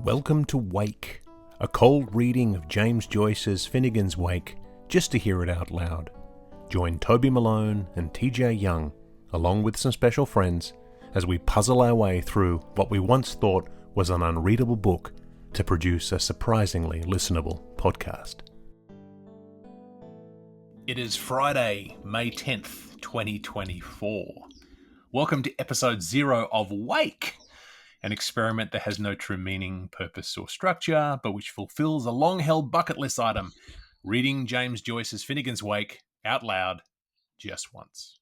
Welcome to Wake, a cold reading of James Joyce's Finnegans Wake, just to hear it out loud. Join Toby Malone and TJ Young, along with some special friends, as we puzzle our way through what we once thought was an unreadable book to produce a surprisingly listenable podcast. It is Friday, May 10th, 2024. Welcome to episode 0 of Wake, an experiment that has no true meaning, purpose, or structure, but which fulfills a long-held bucket list item, reading James Joyce's Finnegans Wake out loud just once.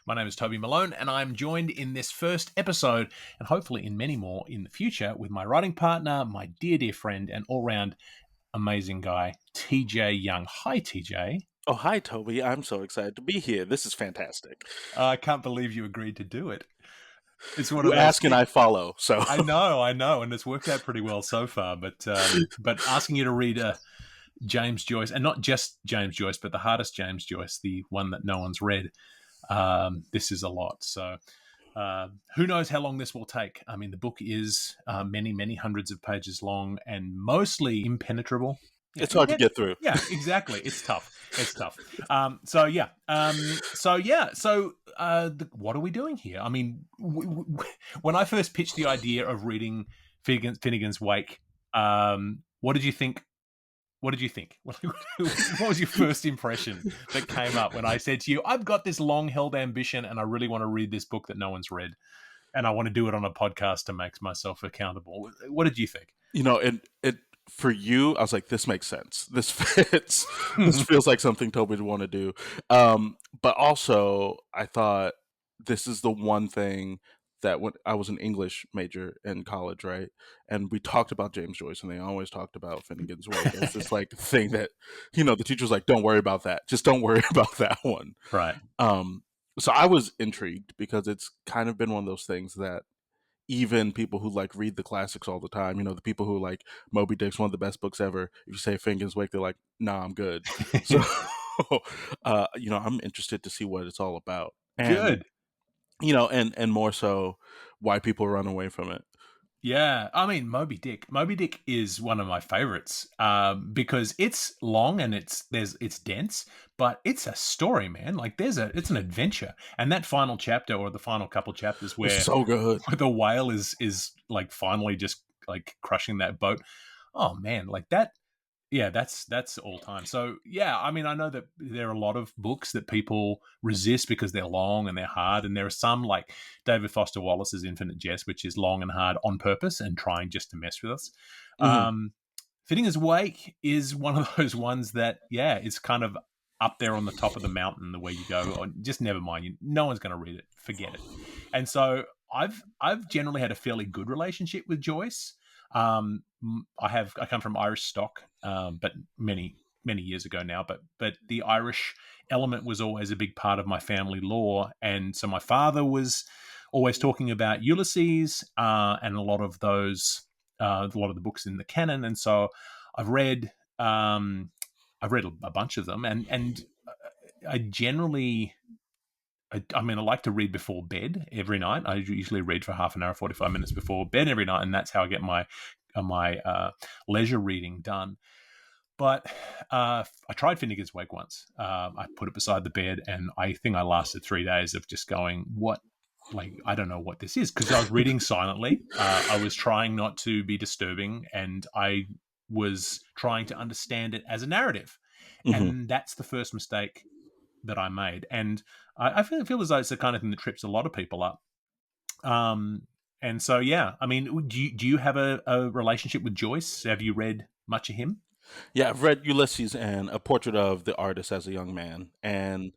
My name is Toby Malone, and I'm joined in this first episode, and hopefully in many more in the future, with my writing partner, my dear, dear friend, and all-round amazing guy, TJ Young. Hi, TJ. Oh, hi, Toby. I'm so excited to be here. This is fantastic. I can't believe you agreed to do it. It's one You of those ask and I follow. So I know, and it's worked out pretty well so far. But asking you to read James Joyce, and not just James Joyce, but the hardest James Joyce, the one that no one's read, this is a lot. So who knows how long this will take? I mean, the book is many, many hundreds of pages long and mostly impenetrable. it's hard to get through. Yeah, exactly. It's tough. What are we doing here? I mean, when I first pitched the idea of reading Finnegans Wake, what did you think? What did you think? What was your first impression that came up when I said to you, I've got this long-held ambition and I really want to read this book that no one's read, and I want to do it on a podcast to make myself accountable? What did you think? You know, it for you, I was like, this makes sense. This fits. This feels like something Toby would want to do. But also, I thought this is the one thing that when I was an English major in college, right? And we talked about James Joyce, and they always talked about Finnegans Wake. It's this like thing that, the teacher was like, don't worry about that. Just don't worry about that one. Right. So I was intrigued because it's kind of been one of those things that even people who like read the classics all the time, the people who like Moby Dick's one of the best books ever. If you say Finnegans Wake, they're like, nah, I'm good. So, I'm interested to see what it's all about. And, Good. And more so why people run away from it. Yeah, I mean, Moby Dick. Moby Dick is one of my favorites because it's long and it's dense, but it's a story, man. Like it's an adventure, and that final chapter or the final couple chapters where It's so good, where the whale is like finally just like crushing that boat. Oh man, like that. Yeah, that's all time. So yeah, I mean, I know that there are a lot of books that people resist because they're long and they're hard, and there are some like David Foster Wallace's Infinite Jest, which is long and hard on purpose and trying just to mess with us. Finnegans Wake is one of those ones that, yeah, it's kind of up there on the top of the mountain the way you go. Or just never mind, no one's going to read it, forget it. And so I've generally had a fairly good relationship with Joyce. I come from Irish stock, but many years ago now. But the Irish element was always a big part of my family lore, and so my father was always talking about Ulysses and a lot of the books in the canon. And so I've read a bunch of them, and I generally. I like to read before bed every night. I usually read for half an hour, 45 minutes before bed every night, and that's how I get my leisure reading done. But I tried Finnegans Wake once. I put it beside the bed, and I think I lasted 3 days of just going, what? Like, I don't know what this is, because I was reading silently. I was trying not to be disturbing, and I was trying to understand it as a narrative. And that's the first mistake that I made. And I feel as though it's the kind of thing that trips a lot of people up. And so, yeah, I mean, do you have a relationship with Joyce? Have you read much of him? Yeah, I've read Ulysses and A Portrait of the Artist as a Young Man. And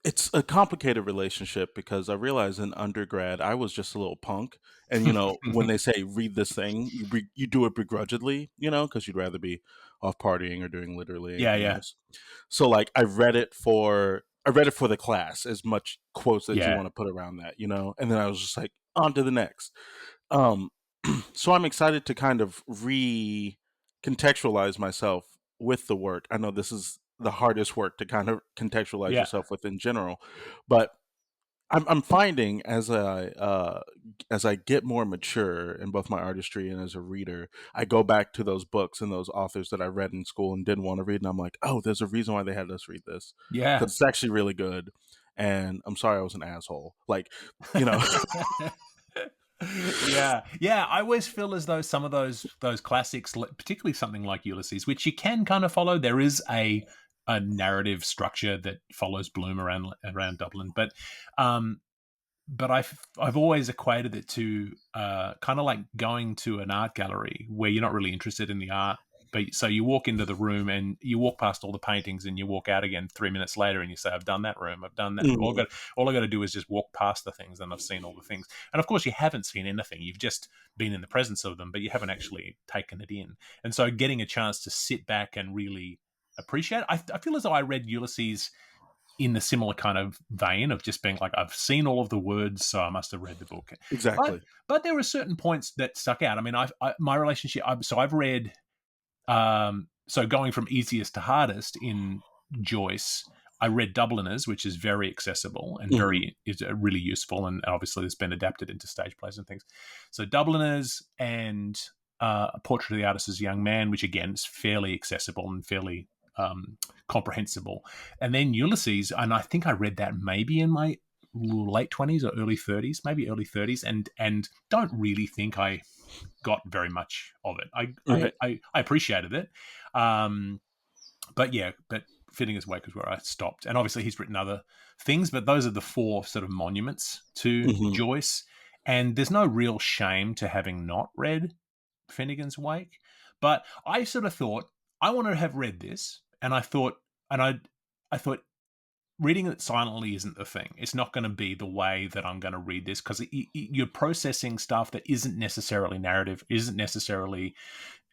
it's a complicated relationship because I realized in undergrad I was just a little punk, and when they say read this thing, you do it begrudgingly, because you'd rather be off partying or doing literally anything else. So like I read it for the class, as much quotes that you want to put around that, and then I was just like on to the next. So I'm excited to kind of recontextualize myself with the work. I know this is the hardest work to kind of contextualize yourself with in general, but I'm finding as I get more mature in both my artistry and as a reader, I go back to those books and those authors that I read in school and didn't want to read, and I'm like, oh, there's a reason why they had us read this Yeah. because it's actually really good. And I'm sorry I was an asshole. Like, you know, Yeah, yeah. I always feel as though some of those classics, particularly something like Ulysses, which you can kind of follow. There is a narrative structure that follows Bloom around Dublin, um, but I've always equated it to kind of like going to an art gallery where you're not really interested in the art. But so you walk into the room and you walk past all the paintings and you walk out again 3 minutes later and you say, "I've done that room. I've done that." mhm, All I got to do is just walk past the things and I've seen all the things. And of course, you haven't seen anything. You've just been in the presence of them, but you haven't actually taken it in. And so, getting a chance to sit back and really appreciate it, I feel as though I read Ulysses in the similar kind of vein of just being like, I've seen all of the words, so I must have read the book. But exactly. there were certain points that stuck out. I mean, my relationship. I've read. So going from easiest to hardest in Joyce, I read Dubliners, which is very accessible and Hmm. very is really useful, and obviously it's been adapted into stage plays and things. So Dubliners and A Portrait of the Artist as a Young Man, which again is fairly accessible and fairly comprehensible. And then Ulysses, and I think I read that maybe in my late 20s or early 30s, maybe early 30s, and don't really think I got very much of it. Right. I appreciated it, um, but yeah, but Finnegans Wake is where I stopped. And obviously, he's written other things, but those are the four sort of monuments to Hmm. Joyce. And there's no real shame to having not read Finnegans Wake, but I sort of thought I want to have read this, and I thought, and I thought reading it silently isn't the thing. It's not going to be the way that I'm going to read this because you're processing stuff that isn't necessarily narrative, isn't necessarily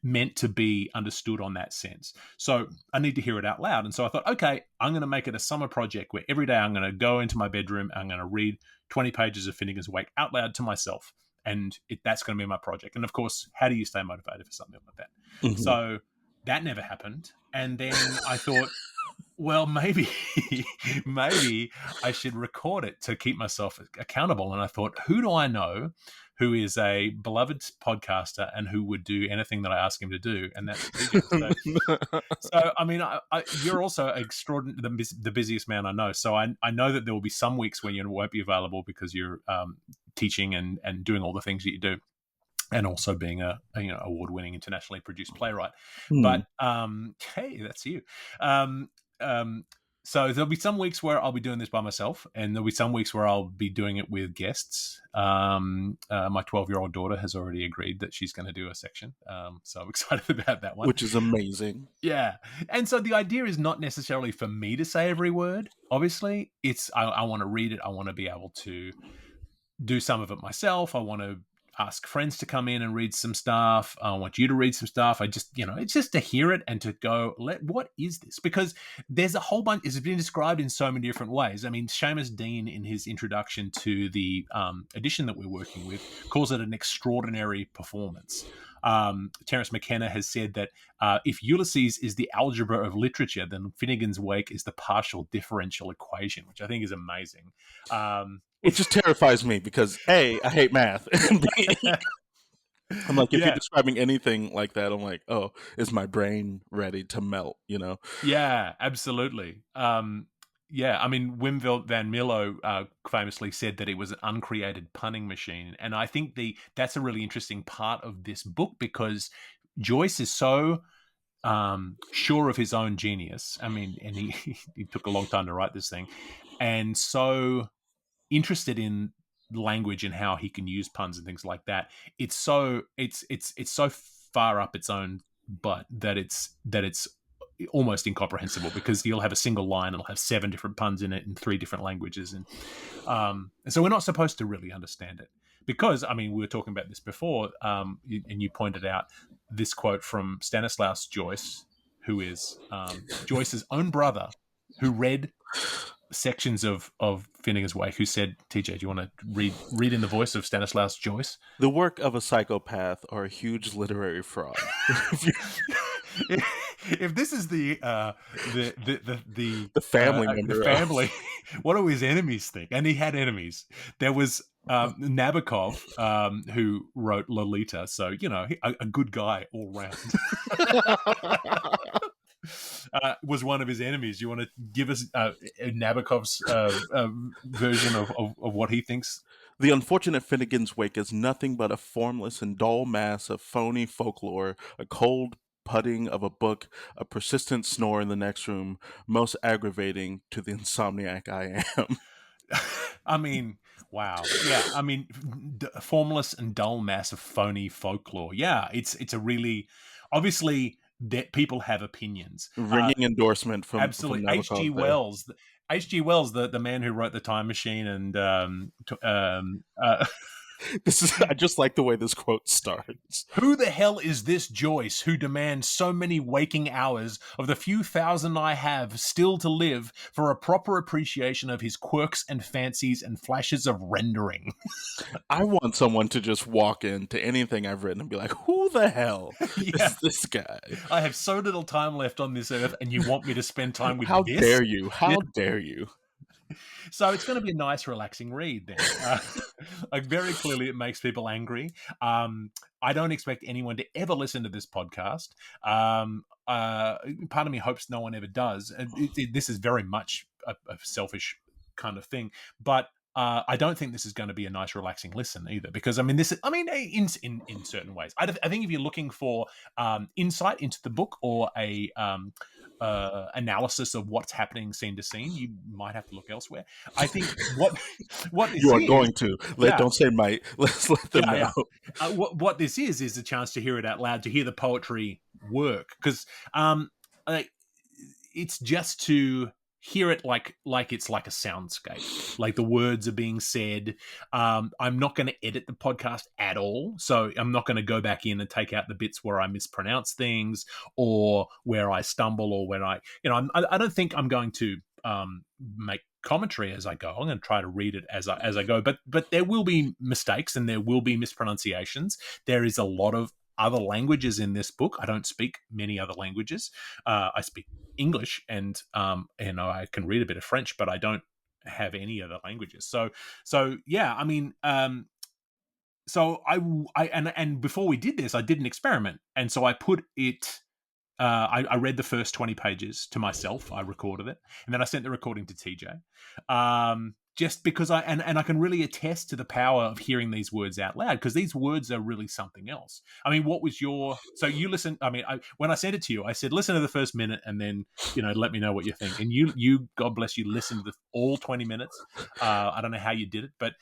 meant to be understood on that sense. So I need to hear it out loud. And so I thought, okay, I'm going to make it a summer project where every day I'm going to go into my bedroom, I'm going to read 20 pages of Finnegans Wake out loud to myself. And that's going to be my project. And of course, how do you stay motivated for something like that? Hmm. So that never happened. And then I thought, well, maybe maybe I should record it to keep myself accountable. And I thought, who do I know who is a beloved podcaster and who would do anything that I ask him to do? And that's TJ. So I mean, you're also extraordinary, the busiest man I know. So I know that there will be some weeks when you won't be available because you're teaching and doing all the things that you do, and also being a award-winning internationally produced playwright. But Hmm. hey, that's you. Um, um, so there'll be some weeks where I'll be doing this by myself, and there'll be some weeks where I'll be doing it with guests. My 12-year-old daughter has already agreed that she's going to do a section, so I'm excited about that one. Which is amazing. Yeah, and so the idea is not necessarily for me to say every word. Obviously, it's I want to read it. I want to be able to do some of it myself. I want to ask friends to come in and read some stuff. I want you to read some stuff. I just, it's just to hear it and to go, what is this? Because there's a whole bunch, it's been described in so many different ways. I mean, Seamus Dean, in his introduction to the edition that we're working with, calls it an extraordinary performance. Terence McKenna has said that if Ulysses is the algebra of literature, then Finnegans Wake is the partial differential equation, which I think is amazing. Which just terrifies me because A, I hate math. And B, I'm like, if you're Yeah, describing anything like that, I'm like, oh, is my brain ready to melt, you know? yeah, absolutely. Yeah, I mean, Wim van Milo famously said that it was an uncreated punning machine, and I think that's a really interesting part of this book because Joyce is so sure of his own genius. I mean, and he took a long time to write this thing, and so interested in language and how he can use puns and things like that. It's so far up its own butt that it's almost incomprehensible because you'll have a single line, it'll have 7 different puns in it in 3 different languages, and so we're not supposed to really understand it because I mean we were talking about this before, and you pointed out this quote from Stanislaus Joyce, who is Joyce's own brother, who read sections of Finnegans Wake, who said, "TJ, do you want to read in the voice of Stanislaus Joyce?" The work of a psychopath or a huge literary fraud. if this is The family the member of family, what do his enemies think? And he had enemies. There was Nabokov, who wrote Lolita, so a good guy all round. Was one of his enemies. You want to give us Nabokov's version of what he thinks? The unfortunate Finnegans wake is nothing but a formless and dull mass of phony folklore, a cold putting of a book, a persistent snore in the next room, most aggravating to the insomniac I am. I mean, wow. Yeah, I mean, formless and dull mass of phony folklore. Yeah, it's a really obviously that people have opinions. Ringing endorsement from Absolutely, H.G. Nabokov there. Wells. H.G. Wells, the man who wrote the Time Machine, and This is I just like the way this quote starts. who the hell is this Joyce who demands so many waking hours of the few thousand I have still to live for a proper appreciation of his quirks and fancies and flashes of rendering? I want someone to just walk into anything I've written and be like, "Who the hell Yeah, is this guy? I have so little time left on this earth, and you want me to spend time with How this? dare you? Yeah. How dare you?" So it's going to be a nice, relaxing read then. Like very clearly, it makes people angry. I don't expect anyone to ever listen to this podcast. Part of me hopes no one ever does. And this is very much a selfish kind of thing, but. I don't think this is going to be a nice, relaxing listen either, because I mean, this. I mean, in certain ways, I think if you're looking for insight into the book or a analysis of what's happening scene to scene, you might have to look elsewhere. I think what this You are is, going to. yeah, Don't say might. Let's let them yeah, know. yeah. What this is a chance to hear it out loud, to hear the poetry work, because like, it's just to hear it like it's like a soundscape, like the words are being said. I'm not going to edit the podcast at all, so I'm not going to go back in and take out the bits where I mispronounce things or where I stumble or when I don't think I'm going to make commentary as I go. I'm going to try to read it as I go, but there will be mistakes and there will be mispronunciations. There is a lot of other languages in this book. I don't speak many other languages. I speak English and I can read a bit of French, but I don't have any other languages. So yeah, I mean, so I and before we did this, I did an experiment, and so I put it. I read the first 20 pages to myself. I recorded it, and then I sent the recording to TJ. Just because and I can really attest to the power of hearing these words out loud, because these words are really something else. I mean, what was so you listen? I mean, when I sent it to you, I said listen to the first minute and then let me know what you think. And you God bless you, listened to all 20 minutes. I don't know how you did it, but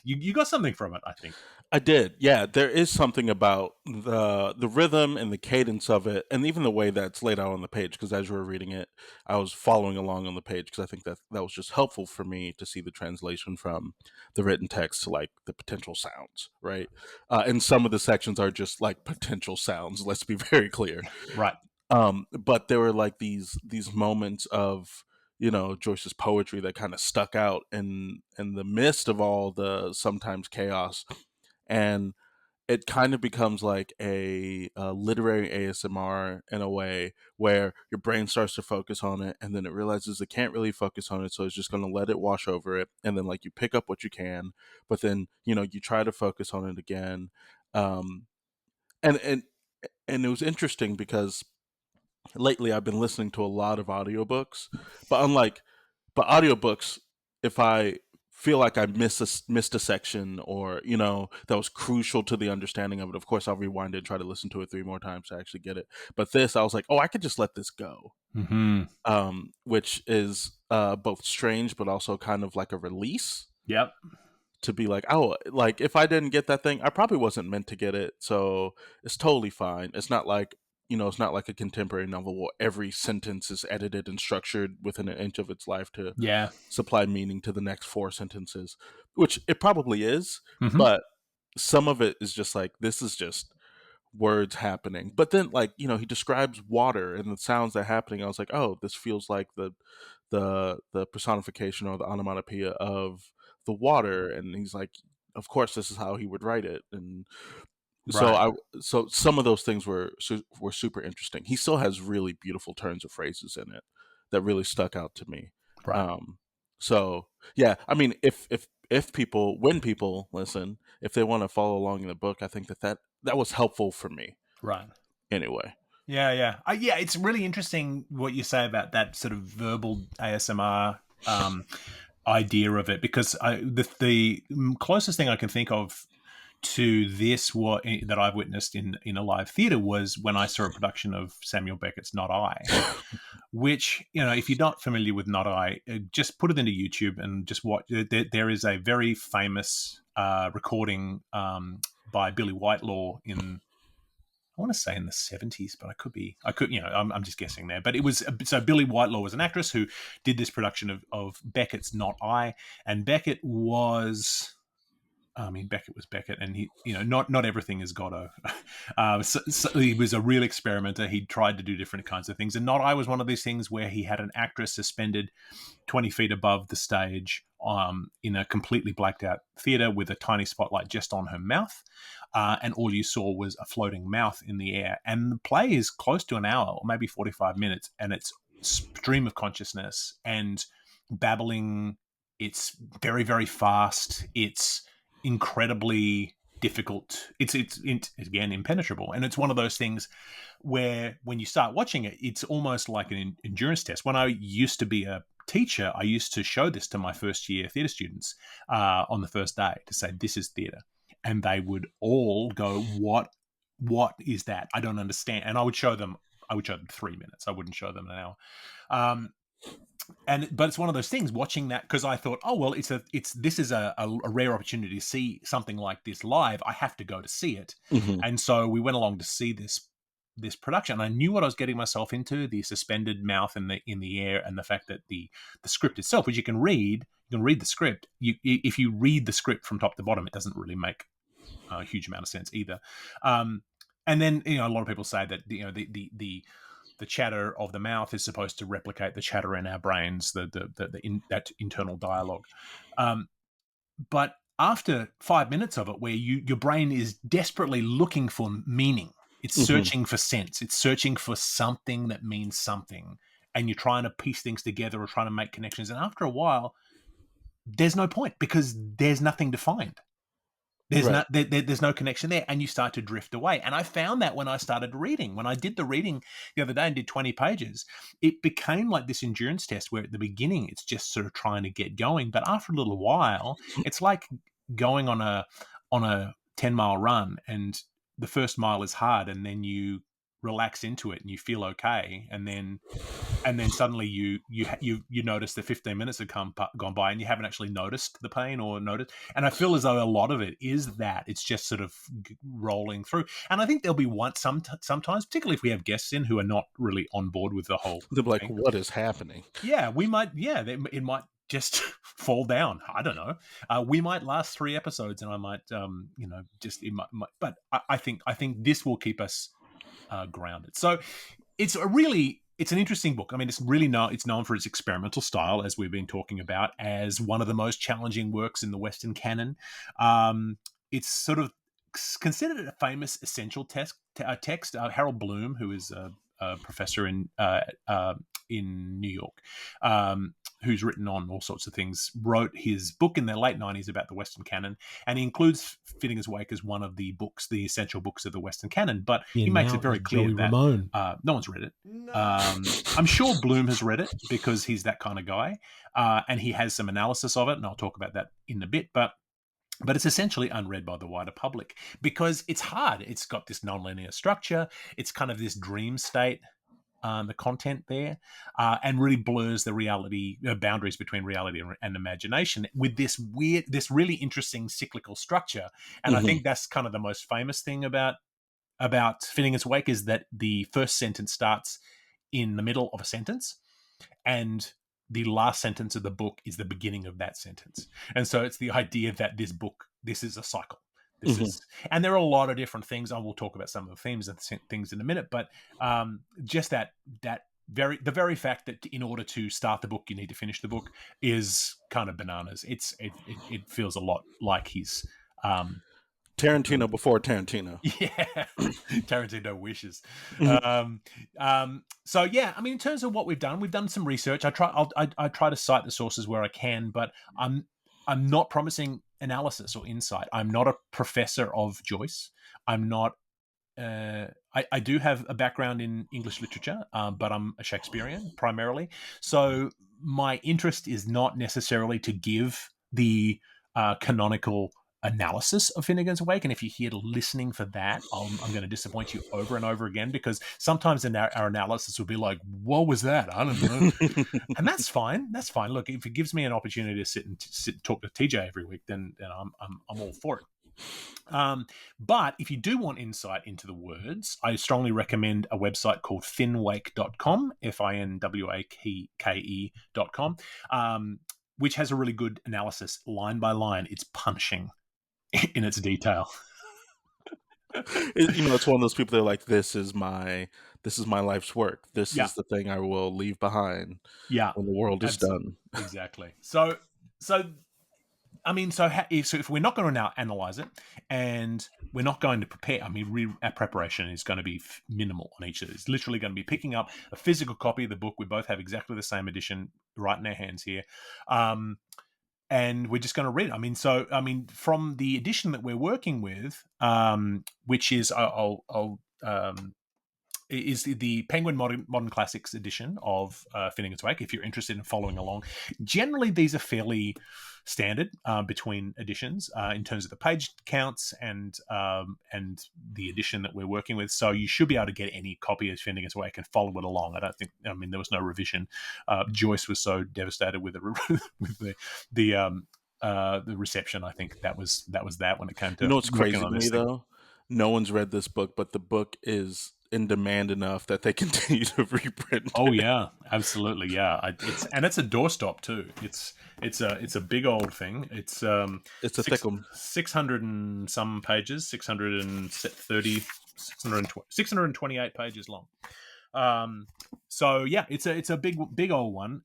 you got something from it, I think. I did. Yeah, there is something about the rhythm and the cadence of it, and even the way that's laid out on the page. Because as you were reading it, I was following along on the page because I think that was just helpful for me to see the translation from the written text to like the potential sounds, right? And some of the sections are just like potential sounds. Let's be very clear. Right. But there were like these moments of Joyce's poetry that kind of stuck out in the midst of all the sometimes chaos, and it kind of becomes like a literary ASMR in a way where your brain starts to focus on it and then it realizes it can't really focus on it, so it's just going to let it wash over it, and then like you pick up what you can, but then you try to focus on it again. um and and and it was interesting because lately I've been listening to a lot of audiobooks, but audiobooks, if I feel like I missed a section, or that was crucial to the understanding of it, of course I'll rewind it and try to listen to it 3 more times to actually get it. But this, I was like, oh, I could just let this go, Mm-hmm. which is both strange but also kind of like a release, Yep. to be like, oh, like if I didn't get that thing, I probably wasn't meant to get it, so it's totally fine. It's not like it's not like a contemporary novel where every sentence is edited and structured within an inch of its life to Yeah. supply meaning to the next 4 sentences, which it probably is, Mm-hmm. but some of it is just like, this is just words happening. But then, like, he describes water and the sounds that are happening. I was like, oh, this feels like the personification or the onomatopoeia of the water. And he's like, of course this is how he would write it. And So Right. so some of those things were super interesting. He still has really beautiful turns of phrases in it that really stuck out to me. Right. Um, so yeah, I mean, if people when people listen, if they want to follow along in the book, I think that was helpful for me Right. anyway. Yeah, yeah, yeah. It's really interesting what you say about that sort of verbal ASMR idea of it, because the closest thing I can think of to this that I've witnessed in a live theater was when I saw a production of Samuel Beckett's Not I, which, if you're not familiar with Not I, just put it into YouTube and just watch. There is a very famous recording by Billy Whitelaw in, I want to say in the 70s, but I'm just guessing there. But it was, so Billy Whitelaw was an actress who did this production of Beckett's Not I, and Beckett was Beckett, and he, not everything is Godot. So he was a real experimenter. He tried to do different kinds of things, and Not I was one of these things where he had an actress suspended 20 feet above the stage, in a completely blacked out theater with a tiny spotlight just on her mouth. And all you saw was a floating mouth in the air. And the play is close to an hour or maybe 45 minutes. And it's stream of consciousness and babbling. It's very, very fast. It's incredibly difficult. It's again impenetrable. And it's one of those things where when you start watching it, it's almost like an endurance test. When I used to be a teacher, I used to show this to my first year theatre students on the first day to say, this is theatre. And they would all go, what is that? I don't understand. And I would show them 3 minutes. I wouldn't show them an hour. But it's one of those things, watching that, because I thought, oh well, this is a rare opportunity to see something like this live. I have to go to see it. Hmm. And so we went along to see this production. I knew what I was getting myself into: the suspended mouth in the air, and the fact that the script itself, which you can read the script. If you read the script from top to bottom, it doesn't really make a huge amount of sense either. And then, a lot of people say that the chatter of the mouth is supposed to replicate the chatter in our brains, that internal dialogue. But after 5 minutes of it, where your brain is desperately looking for meaning, it's Hmm. searching for sense, it's searching for something that means something, and you're trying to piece things together or trying to make connections. And after a while, there's no point, because there's nothing to find. Right. There's no connection there, and you start to drift away. And I found that when I started reading, when I did the reading the other day and did 20 pages, it became like this endurance test where at the beginning it's just sort of trying to get going, but after a little while, it's like going on a 10-mile run, and the first mile is hard, and then you relax into it and you feel okay, and then suddenly you notice that 15 minutes have gone by and you haven't actually noticed the pain or noticed. And I feel as though a lot of it is that it's just sort of rolling through. And I think there'll be sometimes, particularly if we have guests in who are not really on board with the whole They're like, thing. what is happening? Yeah, we might. Yeah, it might just fall down. I don't know. We might last 3 episodes, and I might, just it might. But I think this will keep us grounded. So it's an interesting book. I mean, it's known for its experimental style, as we've been talking about, as one of the most challenging works in the Western canon. It's sort of considered a famous essential text. Harold Bloom, who is a professor in New York, who's written on all sorts of things, wrote his book in the late 90s about the Western canon, and he includes Finnegans Wake as one of the essential books of the Western canon. But he And makes now it very is clear Joey that Ramone. no one's read it. I'm sure Bloom has read it because he's that kind of guy, and he has some analysis of it, and I'll talk about that in a bit. But it's essentially unread by the wider public because it's hard. It's got this nonlinear structure. It's kind of this dream state, the content there, and really blurs the reality boundaries between reality and imagination with this really interesting cyclical structure. And I Hmm. think that's kind of the most famous thing about Finnegans Wake, is that the first sentence starts in the middle of a sentence, and the last sentence of the book is the beginning of that sentence. And so it's the idea that this is a cycle. This Hmm. is, and there are a lot of different things. I will talk about some of the themes and things in a minute, but just the very fact that in order to start the book, you need to finish the book is kind of bananas. It feels a lot like um, Tarantino before Tarantino. Yeah, Tarantino wishes. Mhm. So yeah, I mean, in terms of what we've done some research. I try to cite the sources where I can, but I'm not promising analysis or insight. I'm not a professor of Joyce. I'm not. I do have a background in English literature, but I'm a Shakespearean primarily. So my interest is not necessarily to give the canonical analysis of Finnegans Wake. And if you're here listening for that, I'm going to disappoint you over and over again, because sometimes our analysis will be like, "What was that? I don't know," and that's fine. That's fine. Look, if it gives me an opportunity to sit and talk to TJ every week, then I'm all for it. But if you do want insight into the words, I strongly recommend a website called finwake.com, finwake.com, which has a really good analysis line by line. It's punching in its detail. It's one of those people that are like, this is my life's work. This Yeah, is the thing I will leave behind yeah, when the world is done. exactly. So I mean, so if we're not going to now analyze it, and we're not going to prepare, I mean, our preparation is going to be minimal on each of these. Literally going to be picking up a physical copy of the book. We both have exactly the same edition right in our hands here. And we're just going to read it. I mean, from the edition that we're working with, which is, is the Penguin Modern Classics edition of Finnegans Wake, if you're interested in following along. Generally, these are fairly standard between editions in terms of the page counts and the edition that we're working with. So you should be able to get any copy of Finnegans Wake and follow it along. I mean, there was no revision. Joyce was so devastated with the reception. I think that was that when it came You to know what's working crazy on to me this thing. though? No one's read this book, but the book is in demand enough that they continue to reprint Oh it. yeah, absolutely. Yeah, it's a doorstop too. It's a big old thing. It's It's a thick one. 600 and some pages, 630, 628 pages long. Um, so yeah, it's a big old one.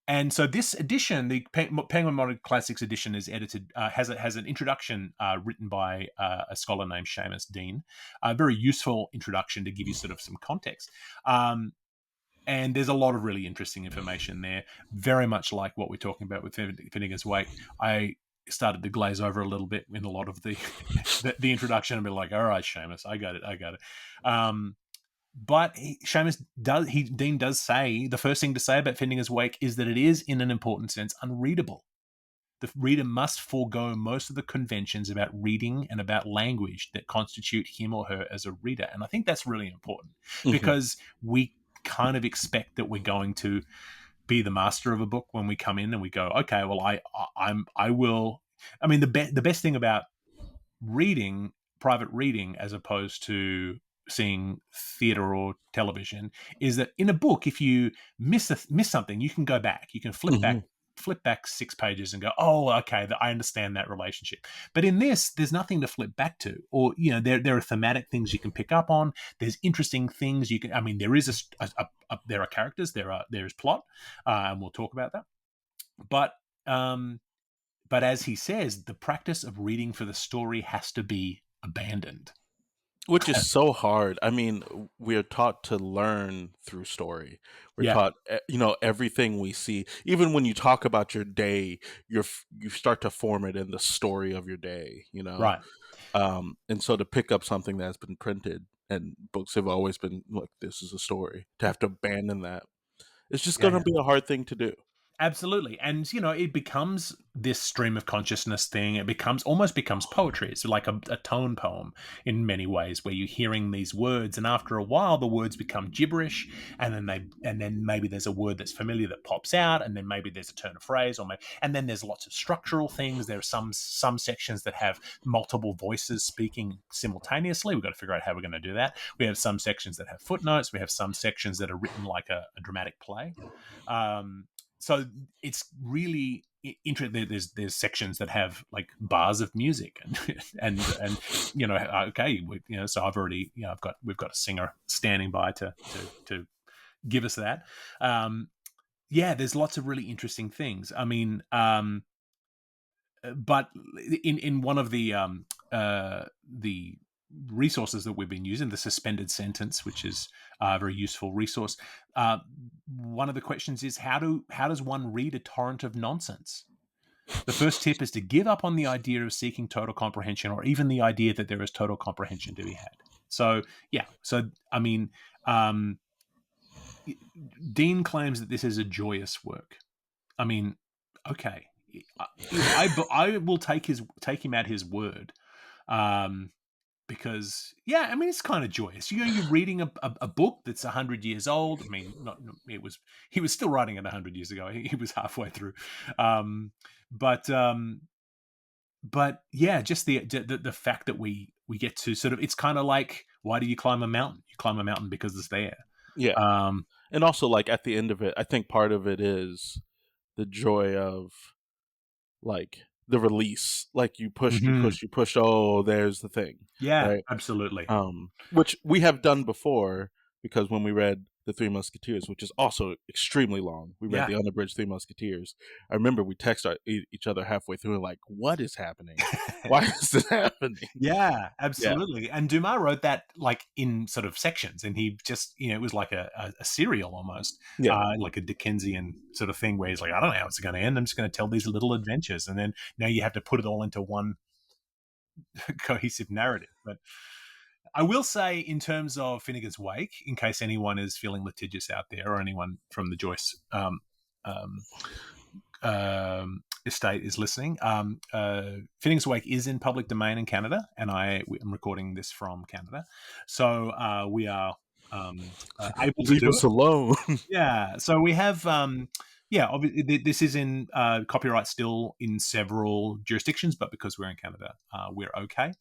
And so this edition, the Penguin Modern Classics edition, is edited has an introduction written by a scholar named Seamus Dean, a very useful introduction to give you sort of some context. And there's a lot of really interesting information there, very much like what we're talking about with Finnegan's Wake. I started to glaze over a little bit in a lot of the the introduction and be like, "All right, Seamus, I got it." But Dean does say the first thing to say about Finnegan's Wake is that it is, in an important sense, unreadable. The reader must forego most of the conventions about reading and about language that constitute him or her as a reader. And I think that's really important, Mhm. because we kind of expect that we're going to be the master of a book when we come in and we go, okay, well, I will. I mean, the best thing about reading, private reading, as opposed to seeing theater or television, is that in a book, if you miss something, you can go back. You can Mhm. flip back 6 pages and go, oh, okay, I understand that relationship. But in this, there's nothing to flip back to, or there are thematic things you can pick up on. There's interesting things you can. I mean, there is there are characters, there is plot, and we'll talk about that. But um, but as he says, the practice of reading for the story has to be abandoned. Which is so hard. I mean, we're taught to learn through story. We're Yeah, taught, everything we see. Even when you talk about your day, you start to form it in the story of your day. right. And so to pick up something that's been printed, and books have always been like, this is a story. To have to abandon that, it's just Yeah, going to yeah. be a hard thing to do. Absolutely. And it becomes this stream of consciousness thing. It almost becomes poetry. It's like a tone poem in many ways, where you're hearing these words, and after a while the words become gibberish, and then maybe there's a word that's familiar that pops out, and then maybe there's a turn of phrase, and then there's lots of structural things. There are some sections that have multiple voices speaking simultaneously. We've got to figure out how we're going to do that. We have some sections that have footnotes. We have some sections that are written like a dramatic play. So it's really interesting. There's sections that have like bars of music, and okay, so I've already, we've got a singer standing by to give us that. Yeah, there's lots of really interesting things. I mean, but in one of the the resources that we've been using, the suspended sentence, which is a very useful resource. One of the questions is how does one read a torrent of nonsense? The first tip is to give up on the idea of seeking total comprehension, or even the idea that there is total comprehension to be had. So yeah, so I mean, um, Dean claims that this is a joyous work. I mean, okay, I will take him at his word, um, because yeah, I mean it's kind of joyous. You know, you're reading a book that's 100 years old. I mean, not it was he was still writing it 100 years ago. He was halfway through, um, but yeah, just the fact that we get to sort of, it's kind of like, why do you climb a mountain? You climb a mountain because it's there. Yeah. Um, And also, like, at the end of it, I think part of it is the joy of, like, the release. Like, you pushed, you mhm. pushed, you pushed. Oh, there's the thing, Yeah, right? absolutely. Which we have done before, because when we read the Three Musketeers, which is also extremely long, we read Yeah. the unabridged Three Musketeers. I remember we texted each other halfway through, like, "What is happening? Why is this happening?" Yeah, Yeah, absolutely. And Dumas wrote that like in sort of sections, and he just, it was like a serial almost, yeah. like a Dickensian sort of thing where he's like, I don't know how it's going to end. I'm just going to tell these little adventures, and then now you have to put it all into one cohesive narrative. But I will say, in terms of Finnegans Wake, in case anyone is feeling litigious out there, or anyone from the Joyce um, estate is listening, Finnegans Wake is in public domain in Canada, and I am recording this from Canada, so we are able to Leave do us it. alone. Yeah, so we have, yeah, obviously this is in copyright still in several jurisdictions, but because we're in Canada, we're okay.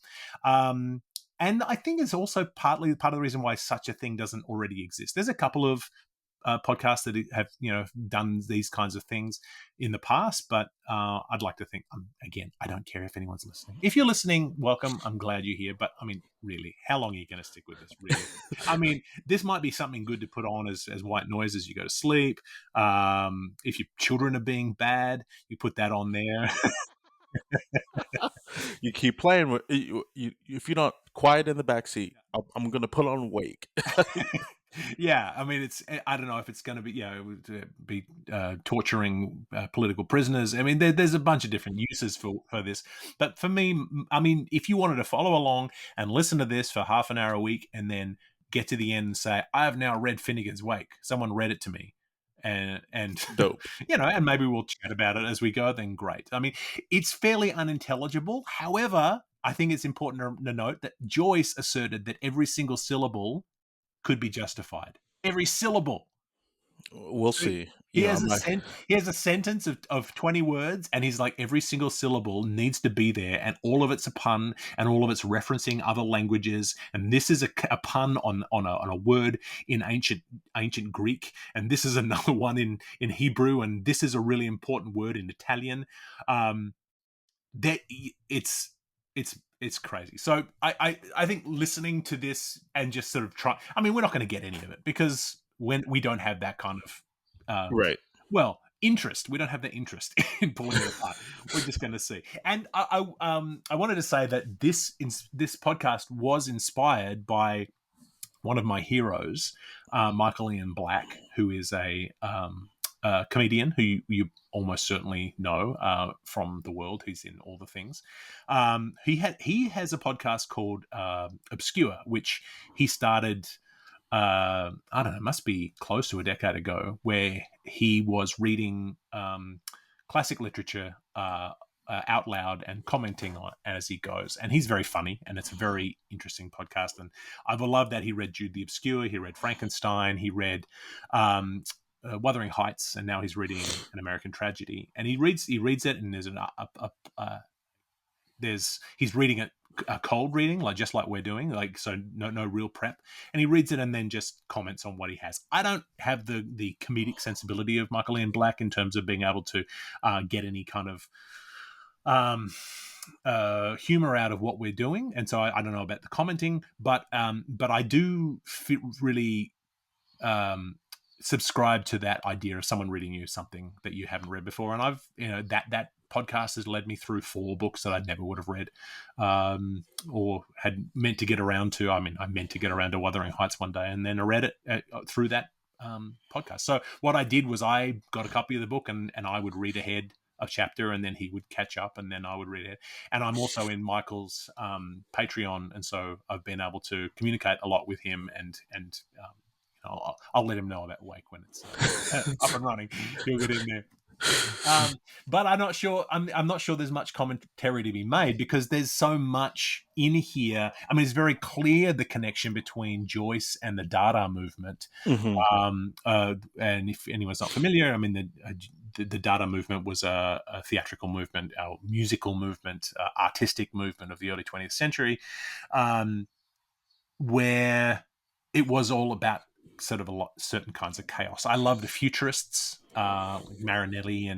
Um, and I think it's also partly part of the reason why such a thing doesn't already exist. There's a couple of podcasts that have done these kinds of things in the past, but I'd like to think, again, I don't care if anyone's listening. If you're listening, welcome. I'm glad you're here. But I mean, really, how long are you going to stick with this? Really, I mean, this might be something good to put on as white noise as you go to sleep. If your children are being bad, you put that on there. You keep playing with if you're not quiet in the back seat, I'm gonna put on Wake. Yeah, I mean, I don't know if it's going to be, be torturing political prisoners. I mean, there's a bunch of different uses for this, but for me, I mean, if you wanted to follow along and listen to this for half an hour a week, and then get to the end and say, I have now read Finnegans Wake, someone read it to me, and Dope. and maybe we'll chat about it as we go, then great. I mean, it's fairly unintelligible. However, I think it's important to note that Joyce asserted that every single syllable could be justified. Every syllable. We'll So see. You know, I'm like, he has a sentence of 20 words, and he's like, every single syllable needs to be there, and all of it's a pun, and all of it's referencing other languages, and this is a pun on a word in ancient Greek, and this is another one in Hebrew, and this is a really important word in Italian. Um, that it's crazy. So I think listening to this and just sort of try. I mean, we're not going to get any of it because when we don't have that kind of right. interest, we don't have that interest in pulling it apart. We're just going to see. And I wanted to say that this podcast was inspired by one of my heroes, Michael Ian Black, who is a comedian who you almost certainly know from the world. He's in all the things. He has a podcast called Obscure, which he started. I don't know, must be close to a decade ago, where he was reading classic literature out loud and commenting on it as he goes. And he's very funny, and it's a very interesting podcast. And I've loved that he read Jude the Obscure, he read Frankenstein, he read Wuthering Heights, and now he's reading An American Tragedy. And he reads it, and he's reading it a cold reading, like just like we're doing, like, so no real prep, and he reads it and then just comments on what he has. I don't have the comedic sensibility of Michael Ian Black in terms of being able to get any kind of um, humor out of what we're doing, and so I don't know about the commenting, but I do really subscribe to that idea of someone reading you something that you haven't read before, and I've that podcast has led me through 4 books that I never would have read, or had meant to get around to. I mean, I meant to get around to Wuthering Heights one day, and then I read it through that podcast. So what I did was I got a copy of the book, and I would read ahead a chapter, and then he would catch up, and then I would read it. And I'm also in Michael's Patreon, and so I've been able to communicate a lot with him, and I'll let him know about Wake when it's up and running. He'll get in there. But I'm not sure. I'm not sure there's much commentary to be made because there's so much in here. I mean, it's very clear the connection between Joyce and the Dada movement. Mm-hmm. And if anyone's not familiar, I mean, the Dada movement was a theatrical movement, a musical movement, artistic movement of the early 20th century, where it was all about sort of certain kinds of chaos. I love the futurists, like Marinetti,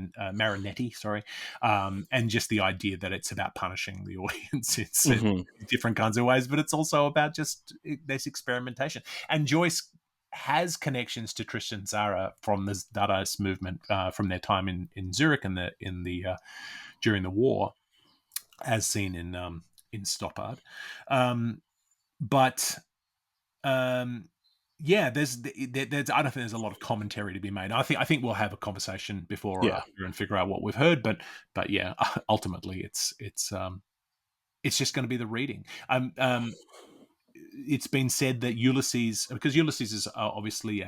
and just the idea that it's about punishing the audience in different kinds of ways, but it's also about just this experimentation. And Joyce has connections to Tristan Tzara from the Dadaist movement from their time in Zurich during the war, as seen in Stoppard. But yeah, there's I don't think there's a lot of commentary to be made. I think we'll have a conversation before or Yeah. after and figure out what we've heard. But yeah, ultimately it's just going to be the reading. It's been said that Ulysses, because Ulysses is obviously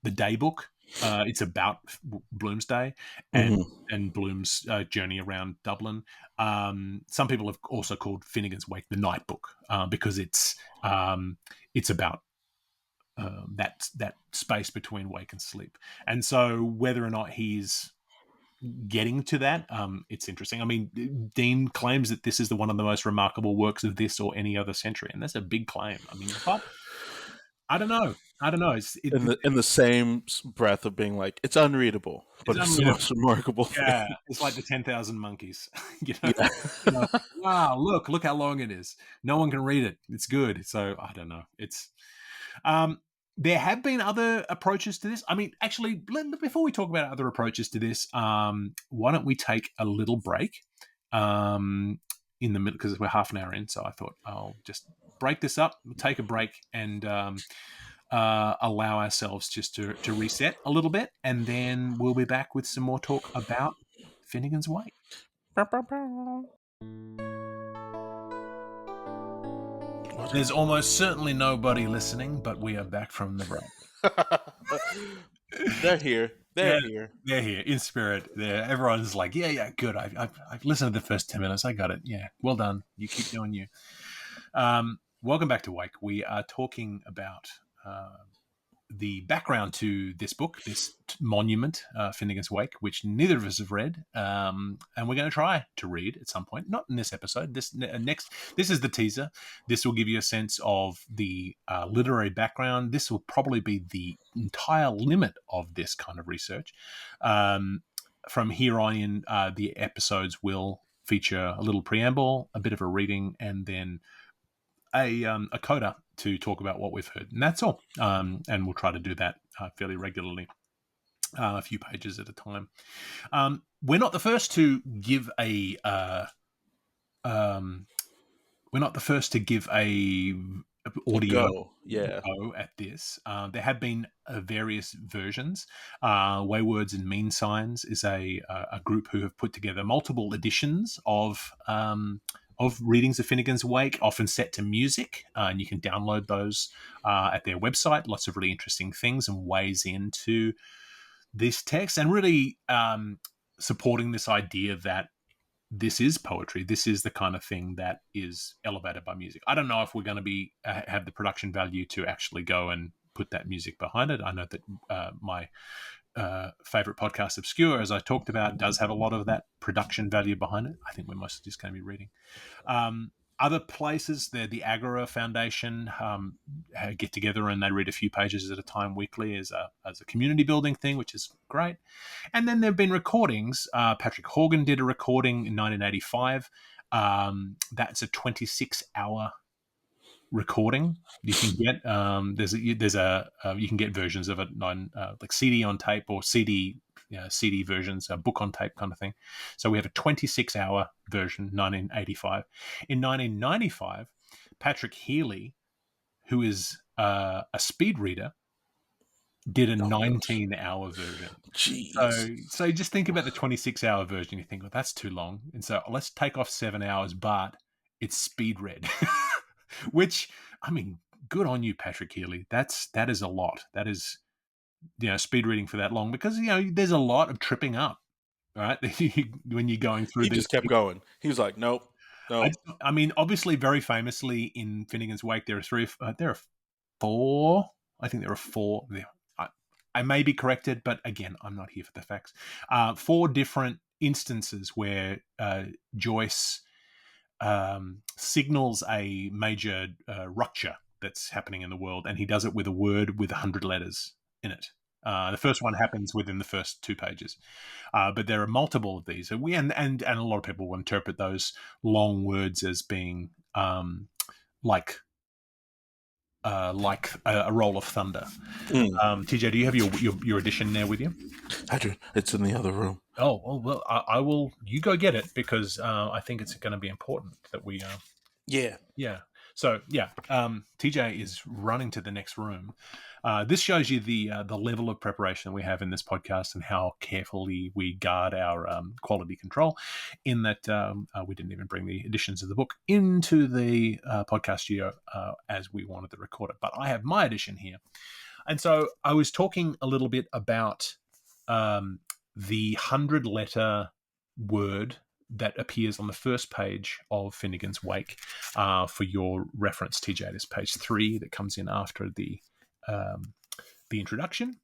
the day book. It's about Bloomsday and Bloom's journey around Dublin. Some people have also called Finnegans Wake the night book because it's about that space between wake and sleep. And so whether or not he's getting to that, it's interesting. I mean, Dean claims that this is one of the most remarkable works of this or any other century, and that's a big claim. I mean, but I don't know. In the same breath of being like, it's unreadable, but it's the most remarkable thing. Yeah, it's like the 10,000 Monkeys. Yeah. Wow, look how long it is. No one can read it. It's good. So I don't know. It's there have been other approaches to this. I mean, actually, before we talk about other approaches to this, why don't we take a little break in the middle, because we're half an hour in. So I thought I'll just break this up, take a break, and allow ourselves just to reset a little bit, and then we'll be back with some more talk about Finnegans Wake. There's almost certainly nobody listening, but we are back from the break. They're here. They're here. They're here in spirit. Everyone's like, yeah, good. I've listened to the first 10 minutes. I got it. Yeah, well done. You keep doing you. Welcome back to Wake. We are talking about the background to this book, this monument, Finnegans Wake, which neither of us have read, and we're going to try to read at some point. Not in this episode. This is the teaser. This will give you a sense of the literary background. This will probably be the entire limit of this kind of research. From here on in, the episodes will feature a little preamble, a bit of a reading, and then a coda to talk about what we've heard, and that's all. And we'll try to do that fairly regularly, a few pages at a time. We're not the first to give a audio go at this. There have been various versions. Waywords and Mean Signs is a group who have put together multiple editions of readings of Finnegans Wake, often set to music, and you can download those at their website. Lots of really interesting things and ways into this text, and really supporting this idea that this is poetry. This is the kind of thing that is elevated by music. I don't know if we're going to be have the production value to actually go and put that music behind it. I know that my favorite podcast, Obscure, as I talked about, does have a lot of that production value behind it. I think we're mostly just going to be reading. Other places, the Agora Foundation get together and they read a few pages at a time weekly as a community building thing, which is great. And then there have been recordings. Patrick Horgan did a recording in 1985. That's a 26-hour recording you can get. You can get versions of it on like CD on tape or CD CD versions, a book on tape kind of thing. So we have a 26-hour version, 1985. In 1995, Patrick Healy, who is a speed reader, did a Oh gosh. 19-hour version. Jeez. So just think about the 26-hour version. You think, well, that's too long. And so let's take off 7 hours, but it's speed read, which, I mean, good on you, Patrick Healy. That is a lot. That is, speed reading for that long, because, there's a lot of tripping up, right? When you're going through He this. just kept going. He was like, "Nope, I, nope." I mean, obviously, very famously in Finnegans Wake, there are four. I think there are four. I may be corrected, but again, I'm not here for the facts. Four different instances where Joyce signals a major rupture that's happening in the world, and he does it with a word with 100 letters in it. The first one happens within the first 2 pages, but there are multiple of these, and a lot of people will interpret those long words as being like a roll of thunder. Mm. TJ, do you have your edition there with you? Andrew, it's in the other room. Oh, well, I will. You go get it, because I think it's going to be important that we. Yeah. Yeah. So yeah, TJ is running to the next room. This shows you the level of preparation we have in this podcast, and how carefully we guard our quality control. In that we didn't even bring the editions of the book into the podcast studio as we wanted to record it. But I have my edition here, and so I was talking a little bit about the 100-letter word that appears on the first page of Finnegans Wake. For your reference, TJ, this page 3 that comes in after the introduction.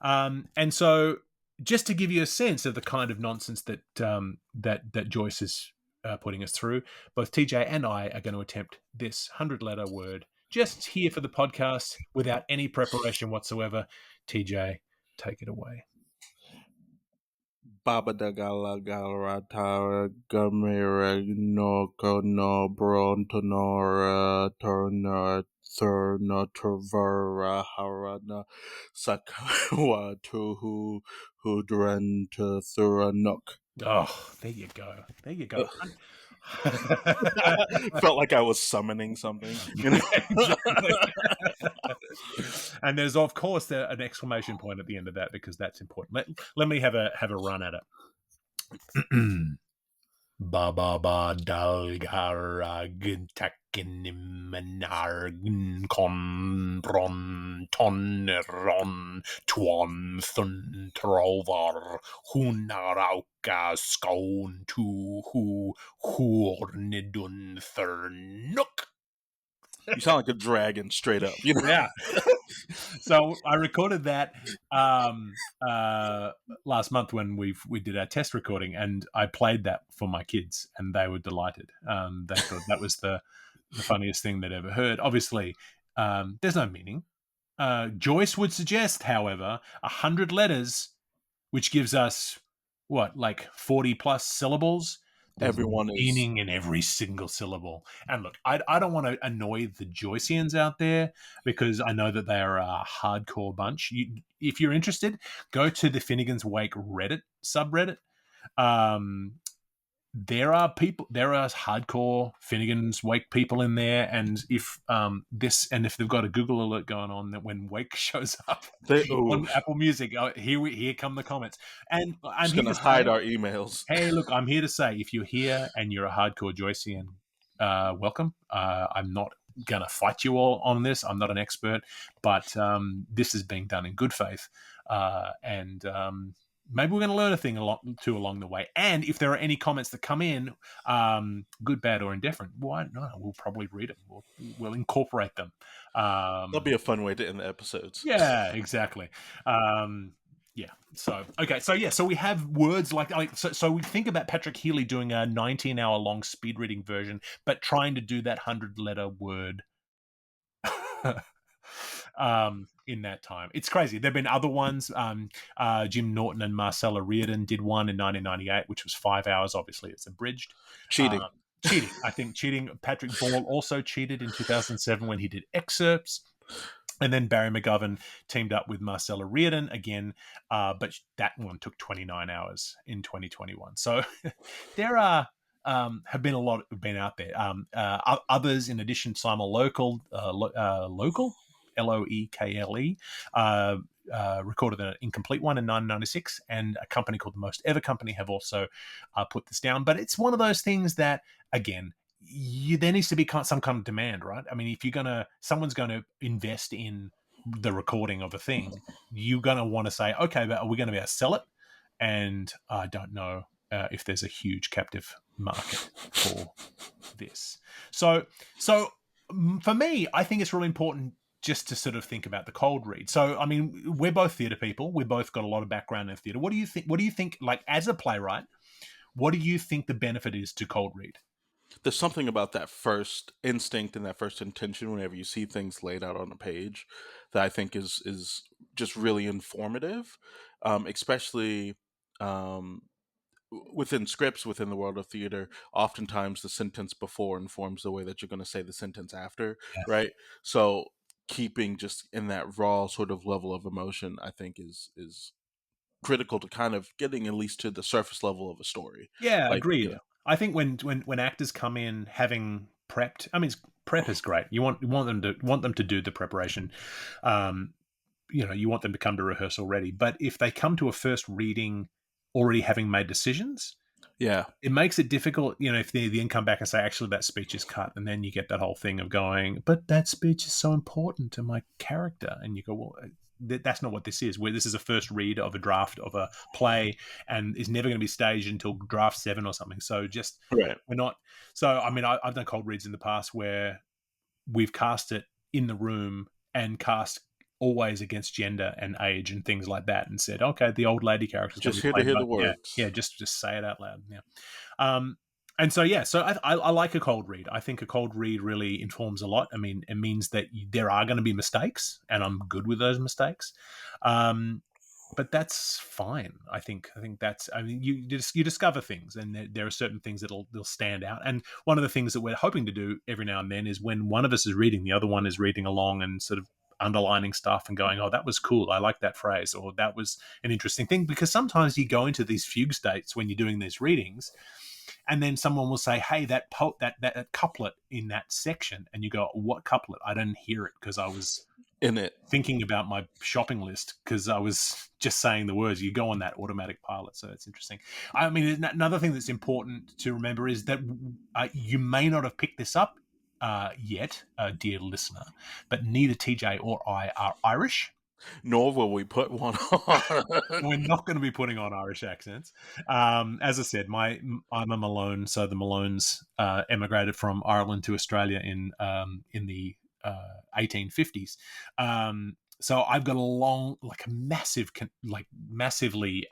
And so, just to give you a sense of the kind of nonsense that that Joyce is putting us through, both TJ and I are going to attempt this 100-letter word just here for the podcast without any preparation whatsoever. TJ, take it away. Baba da gala galata gamira no kono brontonora turna thurna turvara harana sakawa tuhu hudrenta thuranuk. Oh, there you go. There you go. Felt like I was summoning something. You know? Exactly. And there's, of course, an exclamation point at the end of that, because that's important. Let me have a run at it. Ba ba ba dalgarag takiniminar con bron tonneron twan thun trovar hunarauka skone to hu hornidun thernuk. You sound like a dragon, straight up. You know? Yeah. So I recorded that last month when we did our test recording, and I played that for my kids, and they were delighted. They thought that was the funniest thing they'd ever heard. Obviously, there's no meaning. Joyce would suggest, however, 100 letters, which gives us like 40 plus syllables. There's Everyone is. meaning in every single syllable. And look, I don't want to annoy the Joyceans out there, because I know that they are a hardcore bunch. If you're interested, go to the Finnegans Wake Reddit subreddit. There are hardcore Finnegans Wake people in there, and if they've got a Google alert going on, that when Wake shows up on Apple Music, here come the comments. And I'm just here gonna to hide say, our emails. hey, look, I'm here to say, if you're here and you're a hardcore Joycean, welcome. I'm not going to fight you all on this. I'm not an expert, but this is being done in good faith. And maybe we're going to learn a thing along the way. And if there are any comments that come in, good, bad, or indifferent, why not? We'll probably read them. We'll incorporate them. That'll be a fun way to end the episodes. Yeah, exactly. Yeah. So okay. So we have words so we think about Patrick Healy doing a 19-hour long speed reading version, but trying to do that 100-letter word in that time. It's crazy. There've been other ones. Jim Norton and Marcella Reardon did one in 1998, which was 5 hours. Obviously, it's abridged. Cheating. Cheating. I think cheating. Patrick Ball also cheated in 2007 when he did excerpts. And then Barry McGovern teamed up with Marcella Reardon again, but that one took 29 hours in 2021. So there are have been a lot been out there. Others, in addition, Simon Local, Local, Loekle, recorded an incomplete one in 1996, and a company called the Most Ever Company have also put this down. But it's one of those things that, again, there needs to be some kind of demand, right? I mean, if someone's going to invest in the recording of a thing, you're going to want to say, okay, but are we going to be able to sell it? And I don't know if there's a huge captive market for this. So for me, I think it's really important just to sort of think about the cold read. So, I mean, we're both theatre people. We both got a lot of background in theatre. What do you think? What do you think? Like, as a playwright, what do you think the benefit is to cold read? There's something about that first instinct and that first intention whenever you see things laid out on a page that I think is just really informative, especially um, within scripts within the world of theater. Oftentimes, the sentence before informs the way that you're going to say the sentence after, Yes. right? So keeping just in that raw sort of level of emotion, I think is critical to kind of getting at least to the surface level of a story. Yeah, Like, yeah, agreed. I think when actors come in having prepped, I mean, prep is great. You want them to do the preparation. Um, you want them to come to rehearsal ready. But if they come to a first reading already having made decisions, yeah, it makes it difficult. If they then come back and say, actually, that speech is cut, and then you get that whole thing of going, but that speech is so important to my character, and you go, well, that's not what this is. Where this is a first read of a draft of a play, and is never going to be staged until draft 7 or something. So just right. we're not. So I mean, I've done cold reads in the past where we've cast it in the room and cast always against gender and age and things like that, and said, okay, the old lady character is going to Just be here to played hear by, the yeah, words. yeah, just say it out loud. Yeah. um and so, yeah, so I like a cold read. I think a cold read really informs a lot. I mean, it means that there are going to be mistakes, and I'm good with those mistakes. um but that's fine. I think that's, I mean, you discover things, and there are certain things they'll stand out. And one of the things that we're hoping to do every now and then is, when one of us is reading, the other one is reading along and sort of underlining stuff and going, oh, that was cool, I like that phrase, or that was an interesting thing. Because sometimes you go into these fugue states when you're doing these readings, and then someone will say, hey, that couplet in that section, and you go, what couplet? I didn't hear it because I was In it. thinking about my shopping list because I was just saying the words. You go on that automatic pilot, so that's interesting. I mean, another thing that's important to remember is that you may not have picked this up yet, dear listener, but neither TJ or I are Irish. Nor will we put one on. We're not going to be putting on Irish accents. As I said, I'm a Malone, so the Malones emigrated from Ireland to Australia in the 1850s. So I've got a long, like a massive, like massively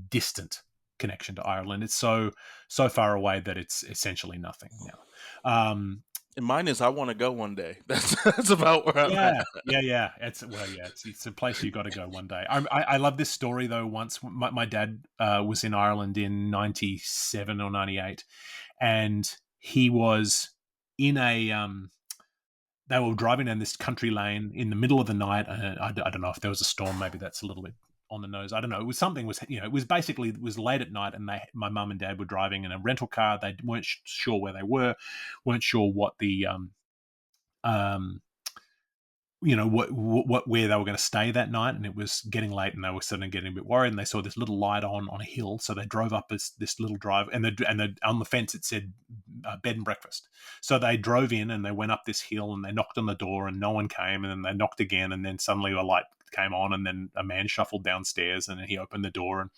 distant connection to Ireland. It's so far away that it's essentially nothing now. Um, And mine is I want to go one day. That's about where I'm at. Yeah, yeah, yeah. It's a place you got to go one day. I love this story though. Once my dad was in Ireland in '97 or '98, and he was in a they were driving down this country lane in the middle of the night. I don't know if there was a storm. Maybe that's a little bit on the nose. I don't know. It was something was it was basically, it was late at night, and my mum and dad were driving in a rental car. They weren't sure where they were, weren't sure what the um what where they were going to stay that night, and it was getting late, and they were suddenly getting a bit worried, and they saw this little light on a hill, so they drove up this little drive, and on the fence it said bed and breakfast. So they drove in, and they went up this hill, and they knocked on the door, and no one came, and then they knocked again, and then suddenly a light came on, and then a man shuffled downstairs, and he opened the door,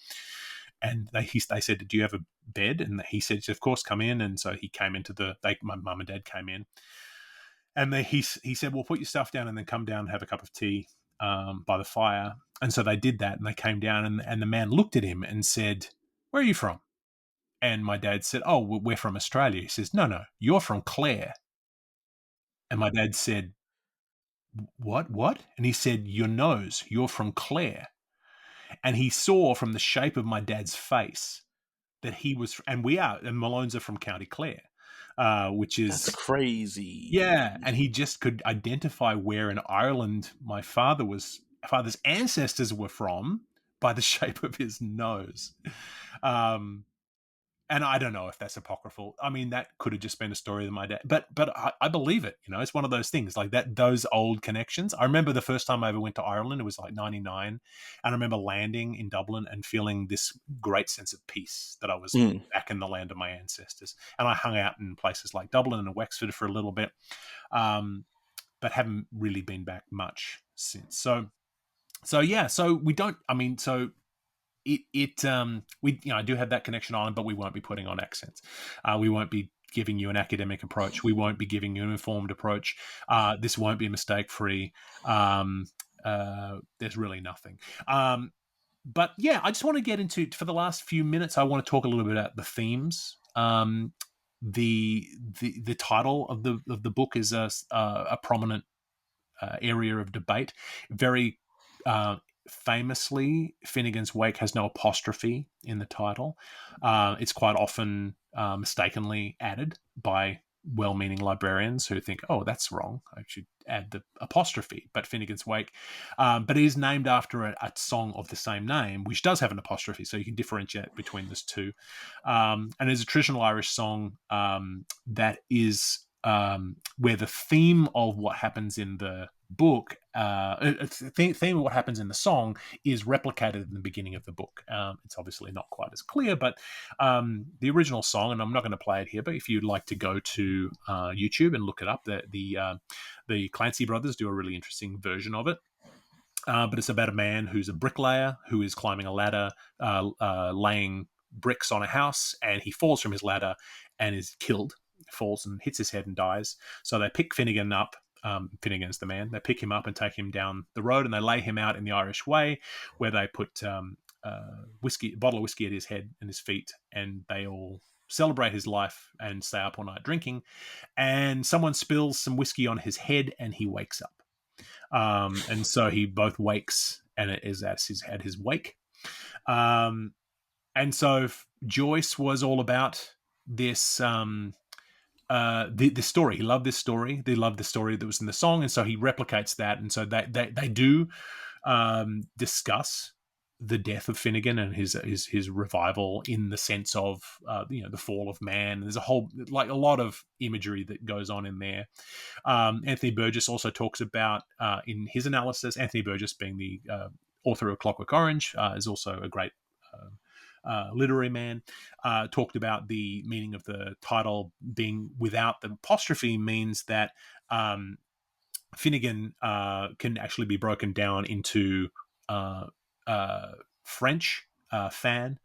and they said, do you have a bed? And he said, of course, come in. And so he came into my mum and dad came in, and he said, well, put your stuff down and then come down and have a cup of tea by the fire. And so they did that, and they came down, and the man looked at him and said, where are you from? And my dad said, oh, we're from Australia. He says, no, you're from Clare. And my dad said, what? And he said, your nose, you're from Clare. And he saw from the shape of my dad's face that he was, and we are, and Malones are from County Clare. which That's is yeah, crazy. and he just could identify where in Ireland my father's ancestors were from by the shape of his nose. Um, and I don't know if that's apocryphal. I mean, that could have just been a story of my dad, but I believe it. You know, it's one of those things like that. Those old connections. I remember the first time I ever went to Ireland. It was like '99, and I remember landing in Dublin and feeling this great sense of peace that I was Mm. back in the land of my ancestors. And I hung out in places like Dublin and Wexford for a little bit, but haven't really been back much since. So yeah. So we don't. I mean, so we I do have that connection island, but we won't be putting on accents. We won't be giving you an academic approach. We won't be giving you an informed approach. This won't be mistake free. There's really nothing. But yeah, I just want to get into for the last few minutes. I want to talk a little bit about the themes. The title of the book is a prominent area of debate. Very uh, famously, Finnegans Wake has no apostrophe in the title. It's quite often mistakenly added by well-meaning librarians who think, "Oh, that's wrong. I should add the apostrophe." But Finnegans Wake, but it is named after a song of the same name, which does have an apostrophe, so you can differentiate between those two. And there's a traditional Irish song that is where the theme of what happens in the book, theme of what happens in the song, is replicated in the beginning of the book. It's obviously not quite as clear, but the original song, and I'm not going to play it here, but if you'd like to go to YouTube and look it up, the Clancy brothers do a really interesting version of it. But it's about a man who's a bricklayer who is climbing a ladder, laying bricks on a house, and he falls from his ladder and is killed. Falls and hits his head and dies. So they pick Finnegan up. Finnegan's the man. They pick him up and take him down the road, and they lay him out in the Irish way, where they put a bottle of whiskey at his head and his feet, and they all celebrate his life and stay up all night drinking. And someone spills some whiskey on his head, and he wakes up. And so he both wakes and it is at his wake. Um, and so Joyce was all about this the story. He loved this story. They loved the story that was in the song, and so he replicates that. And so they do discuss the death of Finnegan and his revival in the sense of the fall of man. There's a lot of imagery that goes on in there. Anthony Burgess also talks about in his analysis. Anthony Burgess, being the author of Clockwork Orange, is also a great literary man, talked about the meaning of the title being without the apostrophe means that Finnegan can actually be broken down into uh, French fan,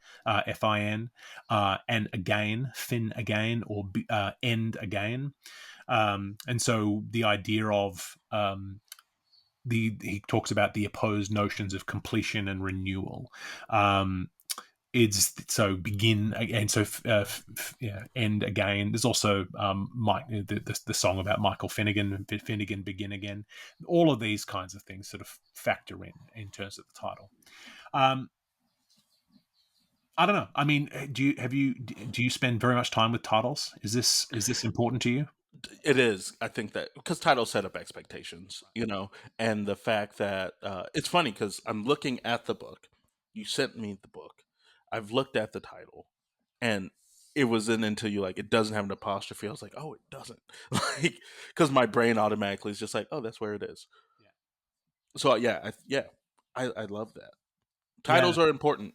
Fin, and again, fin again, or end again. And so the idea of he talks about the opposed notions of completion and renewal. It's so begin and so end again. There's also Mike, the song about Michael Finnegan begin again. All of these kinds of things sort of factor in terms of the title. Um, I don't know. I mean, do you spend very much time with titles? Is this important to you? It is. I think that because titles set up expectations, and the fact that it's funny because I'm looking at the book. You sent me the book. I've looked at the title, and it wasn't until you like it doesn't have an apostrophe. I was like, oh, it doesn't, like because my brain automatically is just like, oh, that's where it is. Yeah. So I love that. Yeah. Titles are important.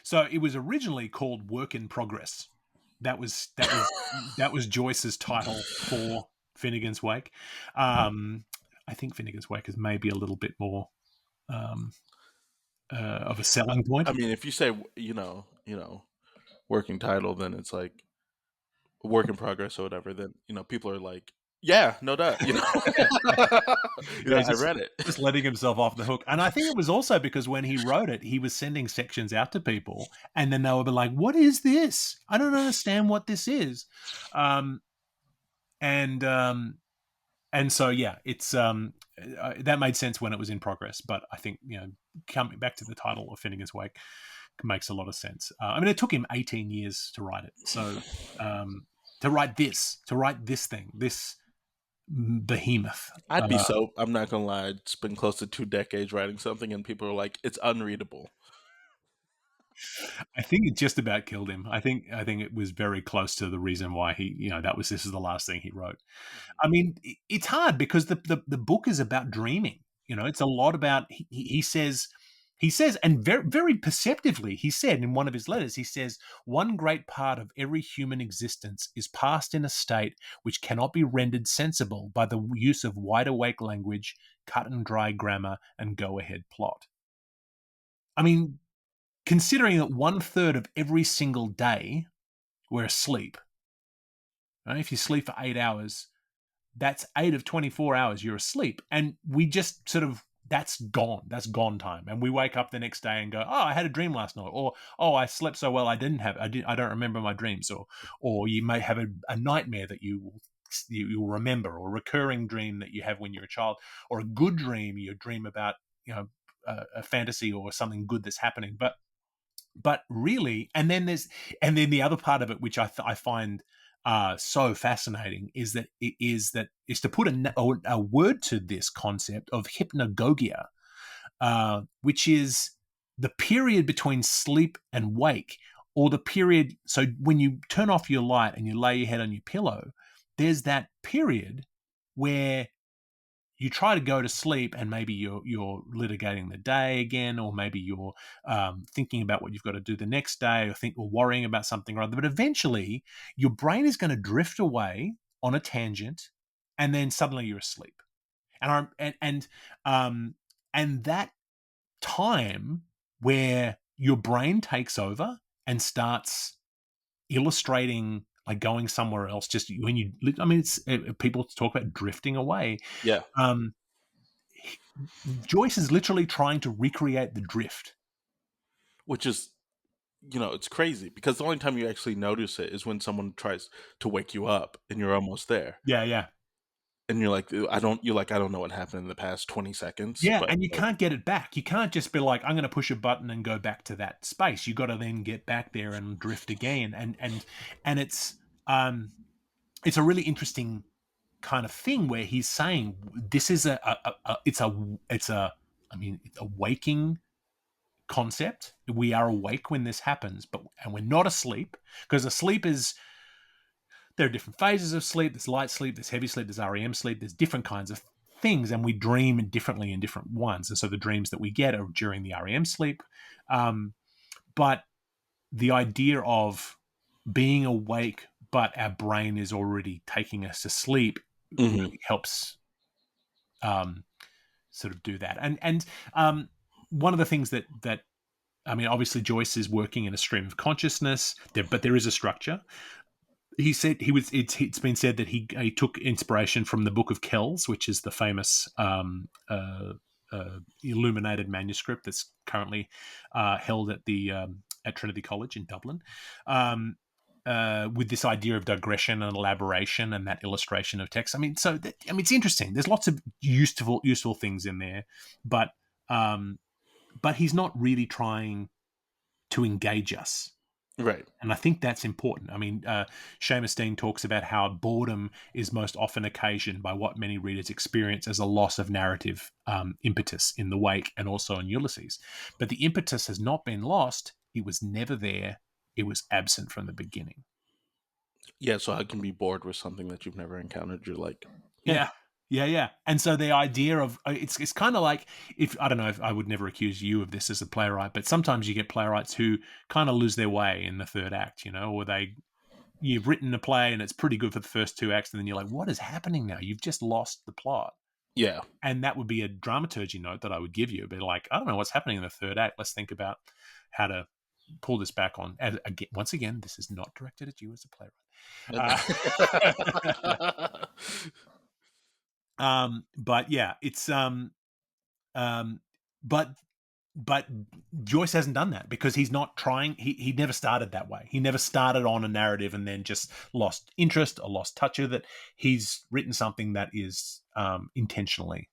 So it was originally called Work in Progress. That was Joyce's title for Finnegan's Wake. I think Finnegan's Wake is maybe a little bit more um, of a selling point. I mean, if you say working title, then it's like work in progress or whatever. Then people are like, yeah, no doubt. Yeah, I read it. just letting himself off the hook. And I think it was also because when he wrote it, he was sending sections out to people, and then they would be like, "What is this? I don't understand what this is." Um, and so yeah, it's that made sense when it was in progress. But I think coming back to the title of Finnegan's Wake makes a lot of sense. I mean, it took him 18 years to write it, so. to write this thing, this behemoth. I'd be so I'm not gonna lie, I'd spend close to 2 decades writing something and people are like, "It's unreadable." I think it just about killed him. I think it was very close to the reason why he, this is the last thing he wrote. Mhm. I mean, it's hard because the book is about dreaming. It's a lot about he says, and very very perceptively, he said in one of his letters, he says one great part of every human existence is passed in a state which cannot be rendered sensible by the use of wide awake language, cut and dry grammar, and go ahead plot. I mean, considering that one third of every single day we're asleep, right? If you sleep for 8 hours, that's 8 of 24 hours you're asleep. And we just sort of, that's gone. That's gone time. And we wake up the next day and go, oh, I had a dream last night. Or, oh, I slept so well, I don't remember my dreams. Or you may have a nightmare that you'll remember, or a recurring dream that you have when you're a child, or a good dream, you dream about, a fantasy or something good that's happening. But really, and then the other part of it, which I find so fascinating, is to put a word to this concept of hypnagogia, which is the period between sleep and wake, or the period. So when you turn off your light and you lay your head on your pillow, there's that period where you try to go to sleep, and maybe you're litigating the day again, or maybe you're thinking about what you've got to do the next day, or worrying about something or other. But eventually, your brain is going to drift away on a tangent, and then suddenly you're asleep. Um, and that time where your brain takes over and starts illustrating, like going somewhere else, just when you, I mean, it's people talk about drifting away. Yeah, um, Joyce is literally trying to recreate the drift. which is it's crazy because the only time you actually notice it is when someone tries to wake you up and you're almost there. Yeah, yeah. And you're like, I don't know what happened in the past 20 seconds, Yeah, but and you like, can't get it back. You can't just be like, I'm going to push a button and go back to that space. You got to then get back there and drift again. And it's a really interesting kind of thing where he's saying this is it's a I mean, it's a waking concept. We are awake when this happens, and we're not asleep, because asleep is, there are different phases of sleep. There's light sleep, there's heavy sleep, there's REM sleep, there's different kinds of things, and we dream differently in different ones. And so the dreams that we get are during the REM sleep. But the idea of being awake, but our brain is already taking us to sleep, mhm. really helps um, sort of do that. And one of the things that I mean, obviously Joyce is working in a stream of consciousness, but there is a structure. He said he was. It's been said that he took inspiration from the Book of Kells, which is the famous illuminated manuscript that's currently held at Trinity College in Dublin. With this idea of digression and elaboration and that illustration of text. I mean, it's interesting. There's lots of useful things in there, but um, but he's not really trying to engage us. Right. And I think that's important. I mean, Seamus Dean talks about how boredom is most often occasioned by what many readers experience as a loss of narrative impetus in The Wake and also in Ulysses. But the impetus has not been lost. It was never there. It was absent from the beginning. Yeah, so I can be bored with something that you've never encountered. You're like, "Eh." Yeah. Yeah, yeah. And so the idea of it's kind of like, if I don't know, if I would never accuse you of this as a playwright, but sometimes you get playwrights who kind of lose their way in the third act, or you've written a play and it's pretty good for the first two acts, and then you're like, what is happening now? You've just lost the plot. Yeah. And that would be a dramaturgy note that I would give you. But like, I don't know what's happening in the third act. Let's think about how to pull this back on. And again, once again, this is not directed at you as a playwright. But yeah, it's um, but but Joyce hasn't done that because he's not trying. He never started that way. He never started on a narrative and then just lost interest or lost touch with it. He's written something that is intentionally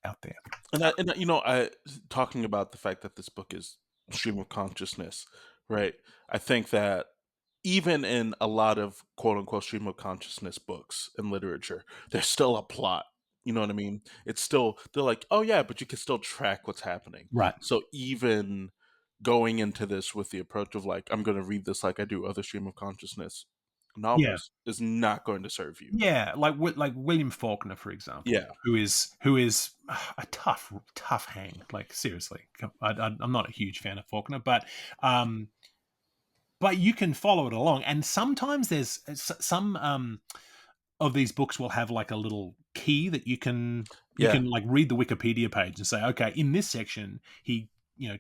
out there. I talking about the fact that this book is stream of consciousness, right? I think that even in a lot of quote unquote stream of consciousness books and literature, there's still a plot. You know what I mean? It's still, they're like, oh yeah, but you can still track what's happening. Right. So even going into this with the approach of like, I'm going to read this like I do other stream of consciousness Yeah. novels is not going to serve you. Yeah, like William Faulkner, for example, Yeah. who is a tough hang. Like seriously, I'm not a huge fan of Faulkner, um, but you can follow it along. And sometimes there's some of these books will have like a little key that you Yeah. can like read the Wikipedia page and say, okay, in this section he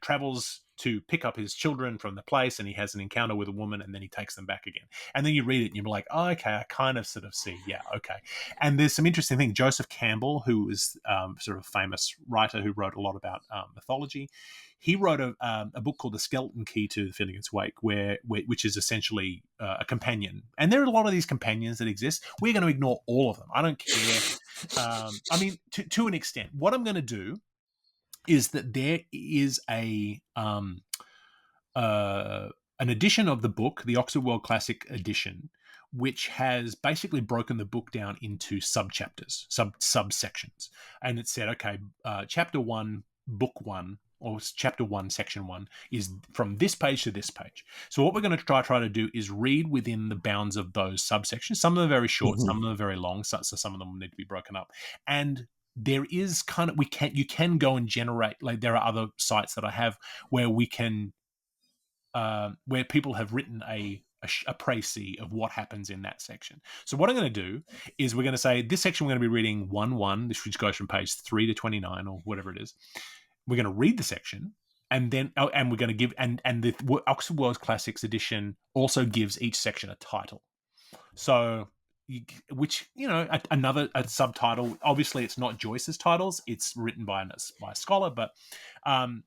travels to pick up his children from the place and he has an encounter with a woman and then he takes them back again. And then you read it and you're like, oh, okay, I kind of sort of see, yeah, okay. And there's some interesting thing. Joseph Campbell, who is sort of a famous writer who wrote a lot about mythology, he wrote a book called The Skeleton Key to the Finnegans Wake, which is essentially a companion. And there are a lot of these companions that exist. We're going to ignore all of them. I don't care. I mean, to an extent. What I'm going to do is that there is an edition of the book, the Oxford World Classic edition, which has basically broken the book down into subchapters, subsections, and it said, okay, chapter one, book one, or chapter one, section one, is from this page to this page. So what we're going to try to do is read within the bounds of those subsections. Some of them are very short, Hmm. some of them are very long, so some of them need to be broken up, and there is kind of you can go and generate, like there are other sites that I have where we can where people have written a précis of what happens in that section. So what I'm going to do is we're going to say this section we're going to be reading 1-1, which goes from page 3 to 29 or whatever it is. We're going to read the section, and then and we're going to give and the Oxford World Classics edition also gives each section a title. So which another a subtitle. Obviously, it's not Joyce's titles; it's written by a scholar, um,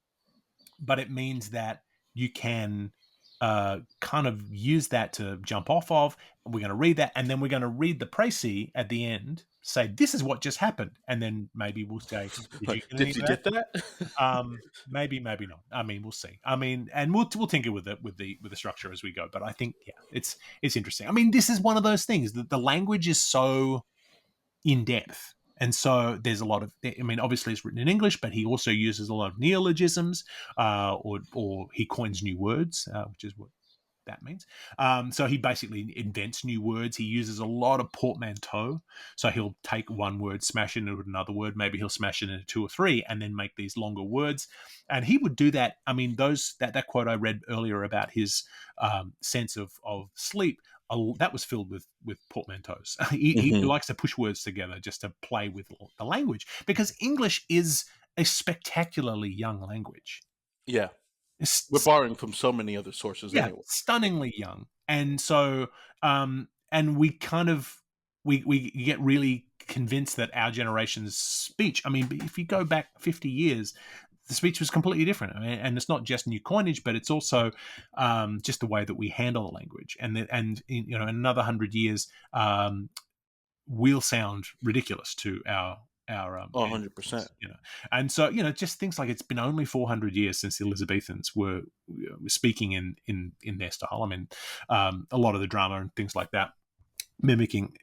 but it means that you can kind of use that to jump off of. We're going to read that, and then we're going to read the précis at the end. Say this is what just happened, and then maybe we'll say, "Did you Like, get any did of you that?" get that? Maybe, maybe not. I mean, we'll see. I mean, and we'll tinker with it with the structure as we go. But I think, yeah, it's interesting. I mean, this is one of those things that the language is so in depth. And so there's a lot of, I mean, obviously it's written in English, but he also uses a lot of neologisms, or he coins new words, which is what that means. So he basically invents new words. He uses a lot of portmanteau. So he'll take one word, smash it into another word. Maybe he'll smash it into two or three, and then make these longer words. And he would do that. I mean, that quote I read earlier about his sense of sleep. That was filled with portmanteaus. He Hmm. likes to push words together just to play with the language because English is a spectacularly young language. Yeah. We're It's borrowing from so many other sources yeah, anyway. stunningly young. And so and we kind of we get really convinced that our generation's speech, I mean, if you go back 50 years, the speech was completely different. I mean, and it's not just new coinage, but it's also just the way that we handle the language. And in another 100 years, we'll sound ridiculous to our Oh, 100%. ancestors, and so just things like it's been only 400 years since the Elizabethans were speaking in their style. I mean, a lot of the drama and things like that mimicking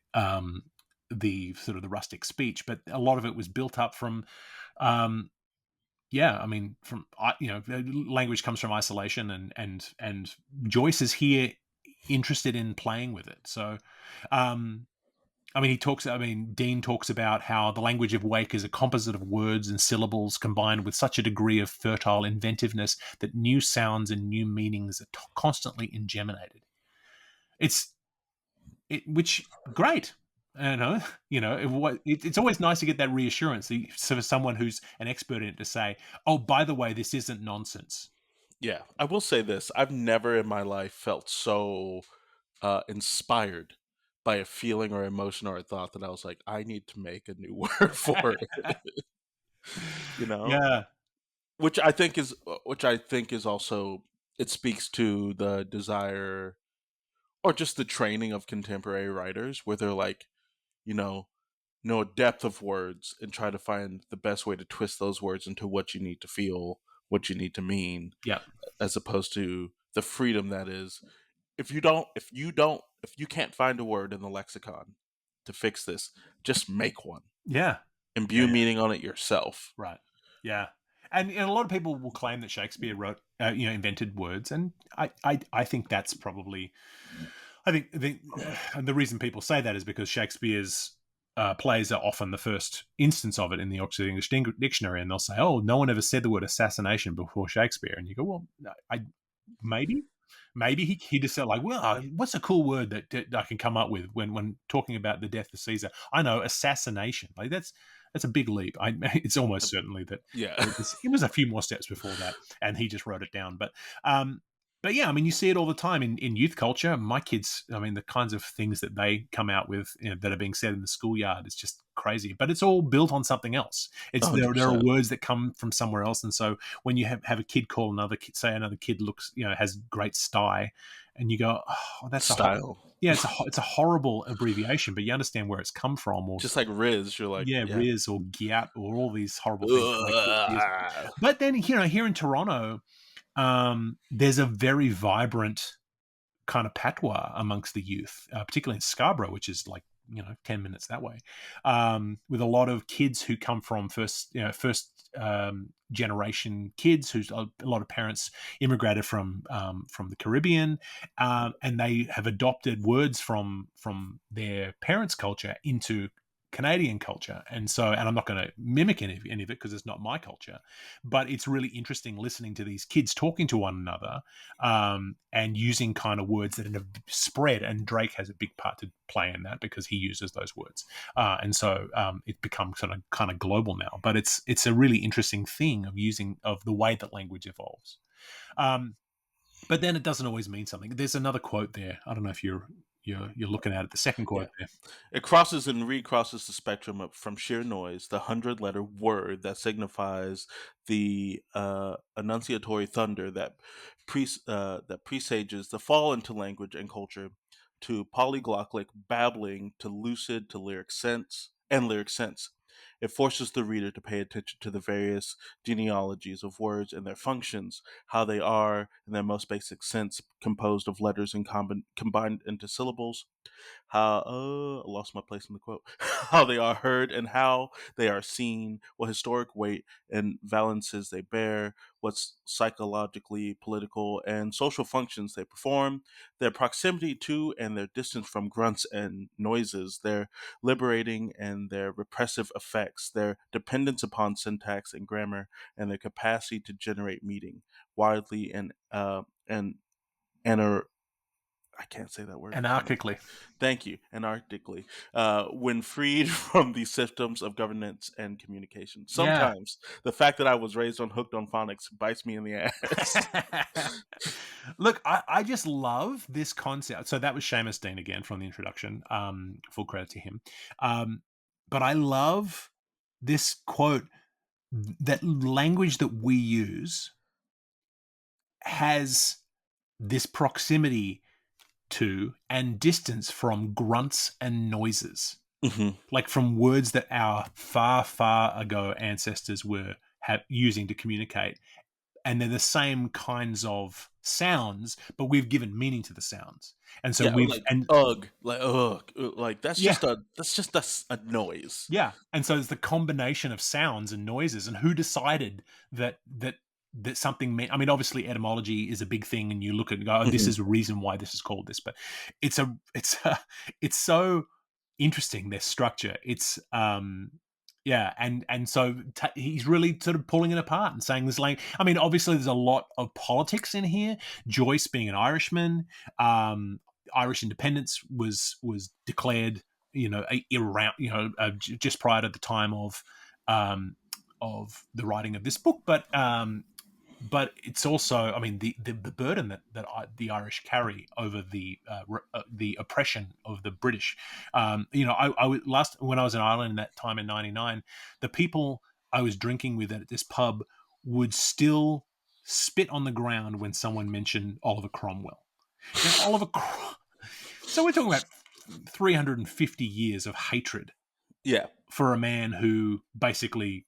the sort of the rustic speech, but a lot of it was built up from um, yeah, I mean, language comes from isolation, and Joyce is here interested in playing with it. So um, I mean, Dean talks about how the language of Wake is a composite of words and syllables combined with such a degree of fertile inventiveness that new sounds and new meanings are constantly ingeminated. Which great. I don't know, it's always nice to get that reassurance for someone who's an expert in it to say, "Oh, by the way, this isn't nonsense." Yeah. I will say this. I've never in my life felt so inspired by a feeling or emotion or a thought that I was like, I need to make a new word for it, you know? Yeah, Which I think is also, it speaks to the desire or just the training of contemporary writers where they're like, you know depth of words and try to find the best way to twist those words into what you need to feel, what you need to mean, yeah, as opposed to the freedom that is if you can't find a word in the lexicon to fix this, just make one. Yeah. Yeah, Imbue yeah. meaning on it yourself. Right. Yeah. And a lot of people will claim that Shakespeare wrote, invented words, and I think that's probably, I think the reason people say that is because Shakespeare's plays are often the first instance of it in the Oxford English Dictionary, and they'll say, "Oh, no one ever said the word assassination before Shakespeare," and you go, "Well, no, maybe." Maybe he just said like, well, what's a cool word that I can come up with when talking about the death of Caesar? I know assassination. Like that's a big leap. It's almost certainly that Yeah. it was a few more steps before that, and he just wrote it down. Um, but yeah, I mean, you see it all the time in youth culture. My kids, I mean, the kinds of things that they come out with, that are being said in the schoolyard is just crazy. But it's all built on something else. It's there are 100%. words that come from somewhere else, and so when you have a kid call another kid, say another kid looks, has great sty, and you go, oh, that's a Style. yeah, it's a horrible abbreviation, but you understand where it's come from, or Just like Riz, you're like, yeah, yeah. Riz or Giat or all these horrible things that my kids use. Ugh. But then, here in Toronto, there's a very vibrant kind of patois amongst the youth, particularly in Scarborough, which is like 10 minutes that way, with a lot of kids who come from first generation kids, who's a lot of parents immigrated from the Caribbean, and they have adopted words from their parents' culture into Canadian culture, and I'm not going to mimic any of it because it's not my culture, but it's really interesting listening to these kids talking to one another, and using kind of words that have spread. And Drake has a big part to play in that because he uses those words, and so it becomes kind of global now. But it's a really interesting thing of the way that language evolves. Um, but then it doesn't always mean something. There's another quote there. I don't know if you're looking at it. The second Yeah. quote there. It crosses and recrosses the spectrum from sheer noise, the 100-letter word that signifies the annunciatory thunder that presages the fall into language and culture, to polyglottic babbling, to lucid, to lyric sense. It forces the reader to pay attention to the various genealogies of words and their functions, how they are, in their most basic sense, composed of letters and combined into syllables, how I lost my place in the quote. How they are heard and how they are seen, what historic weight and valences they bear, what's psychologically, political, and social functions they perform, their proximity to and their distance from grunts and noises, their liberating and their repressive effects, their dependence upon syntax and grammar, and their capacity to generate meaning widely and anar- I can't say that word. Anarchically. Thank you, anarchically, when freed from the systems of governance and communication. Yeah. Sometimes the fact that I was raised on hooked on phonics bites me in the ass. Look, I just love this concept. So that was Seamus Dean again from the introduction. Full credit to him. But I love this quote, that language that we use has this proximity to and distance from grunts and noises, Hmm. like from words that our far, far ago ancestors were using to communicate. And they're the same kinds of sounds, but we've given meaning to the sounds. And so Yeah, we've, like and ugh, like ugh, like yeah, that's just a noise. yeah. And so it's the combination of sounds and noises, and who decided that something meant. I mean, obviously etymology is a big thing, and you look at and go, oh, this Hmm. is a reason why this is called this, but it's so interesting, their structure. It's yeah, and so he's really sort of pulling it apart and saying this, like, I mean, obviously there's a lot of politics in here. Joyce being an Irishman, um Irish independence was declared, around, just prior to the time of the writing of this book. But it's also, I mean, the burden the Irish carry over the oppression of the British. Last when I was in Ireland in that time in '99, the people I was drinking with at this pub would still spit on the ground when someone mentioned Oliver Cromwell. Now, so we're talking about 350 years of hatred Yeah, for a man who basically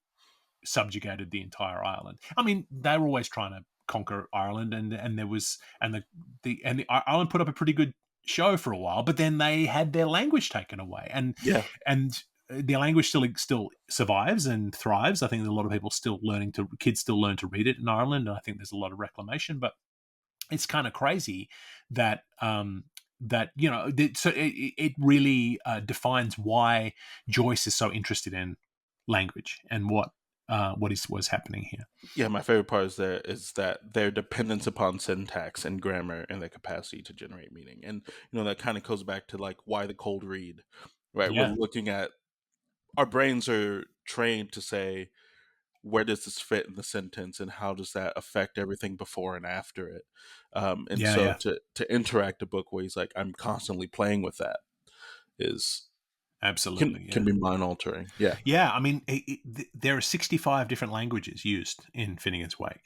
subjugated the entire island. I mean, they were always trying to conquer Ireland, and there was and the Ireland put up a pretty good show for a while, but then they had their language taken away, Yeah. and the language still survives and thrives. I think a lot of people still kids still learn to read it in Ireland, and I think there's a lot of reclamation, but it's kind of crazy that so it really defines why Joyce is so interested in language and was happening here. Yeah, my favorite part is that their dependence upon syntax and grammar and their capacity to generate meaning. And that kind of goes back to like why the cold read, right? We're Yeah, looking at our brains are trained to say, where does this fit in the sentence and how does that affect everything before and after it? And yeah, so yeah, to interact a book where he's like, I'm constantly playing with that is absolutely, can yeah. be mind altering. Yeah. Yeah, I mean, there are 65 different languages used in Finnegan's Wake.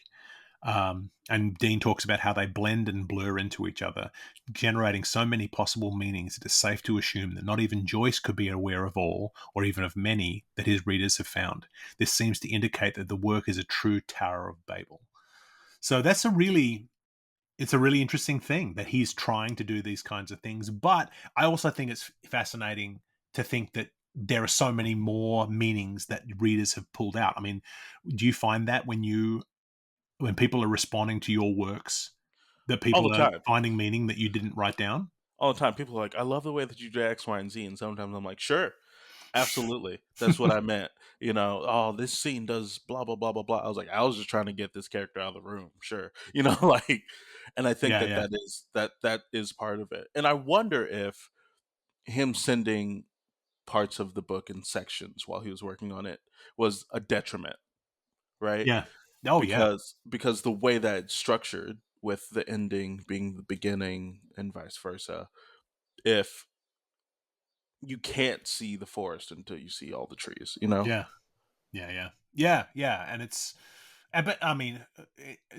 And Dean talks about how they blend and blur into each other, generating so many possible meanings it is safe to assume that not even Joyce could be aware of all, or even of many, that his readers have found. This seems to indicate that the work is a true Tower of Babel. So it's a really interesting thing that he's trying to do these kinds of things. But I also think it's fascinating to think that there are so many more meanings that readers have pulled out. I mean, do you find that when people are responding to your works, that All the people are time. finding meaning that you didn't write down? All the time. People are like, I love the way that you do X, Y, and Z. And sometimes I'm like, sure, absolutely. That's what I meant. Oh, this scene does blah, blah, blah, blah, blah. I was like, I was just trying to get this character out of the room. Sure. Like, and I think Yeah, that yeah, that is part of it. And I wonder if him sending parts of the book in sections while he was working on it was a detriment, right? yeah. Oh, yeah, Because the way that it's structured with the ending being the beginning and vice versa, if you can't see the forest until you see all the trees. yeah, yeah, yeah, yeah, yeah. And but I mean,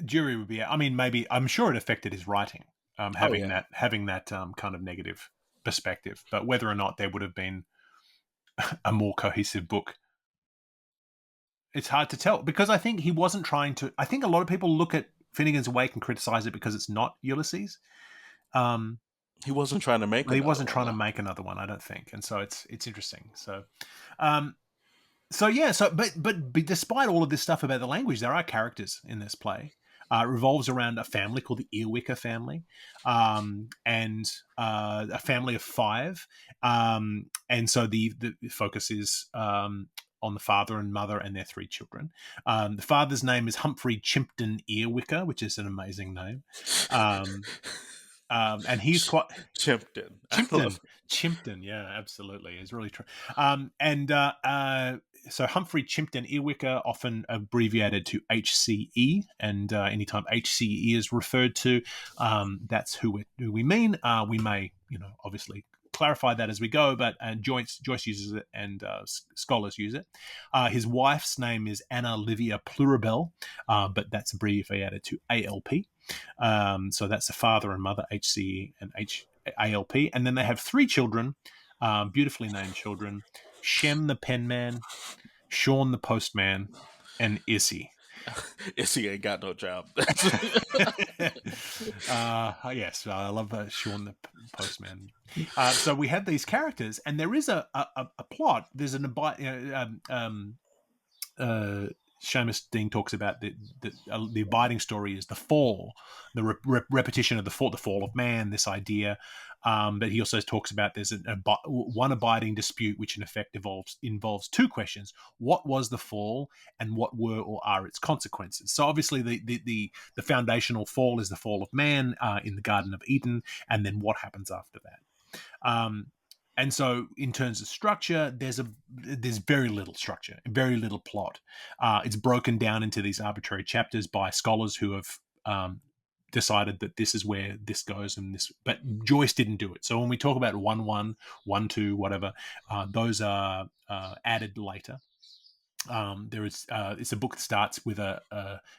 jury would be. I mean, maybe I'm sure it affected his writing, Oh having yeah. that kind of negative perspective. But whether or not there would have been a more cohesive book, it's hard to tell because I think he wasn't trying to. I think a lot of people look at Finnegan's Wake and criticize it because it's not Ulysses. Um, He wasn't trying to make but he another wasn't one trying to though. make another one, I don't think, and so it's interesting. Um, so yeah, but despite all of this stuff about the language, there are characters in this play. It revolves around a family called the Earwicker family, and a family of five. And so the focus is on the father and mother and their three children. The father's name is Humphrey Chimpton Earwicker, which is an amazing name. Um, and he's Ch- quite Chimpton. I love Chimpton. Chimpton, yeah, absolutely. It's really true. And So Humphrey Chimpton Earwicker, often abbreviated to HCE, and anytime HCE is referred to, that's who we mean. We may, obviously clarify that as we go, but Joyce uses it, and scholars use it. His wife's name is Anna Livia Pluribel, but that's abbreviated to ALP. So that's the father and mother, HCE and ALP. And then they have three children, beautifully named children: Shem the penman, Sean the postman, and Issy. Issy ain't got no job. Yes, I love Sean the postman. So we have these characters, and there is a plot. There's uh, Seamus Dean talks about the abiding story is the fall, the repetition of the fall of man. This idea, but he also talks about there's one abiding dispute, which in effect involves two questions: what was the fall, and what were or are its consequences? So obviously, the foundational fall is the fall of man in the Garden of Eden, and then what happens after that. Um, and so, in terms of structure, there's very little structure, very little plot. It's broken down into these arbitrary chapters by scholars who have decided that this is where this goes, and this. But Joyce didn't do it. So when we talk about 1-1, 1-2, whatever, those are added later. It's a book that starts with a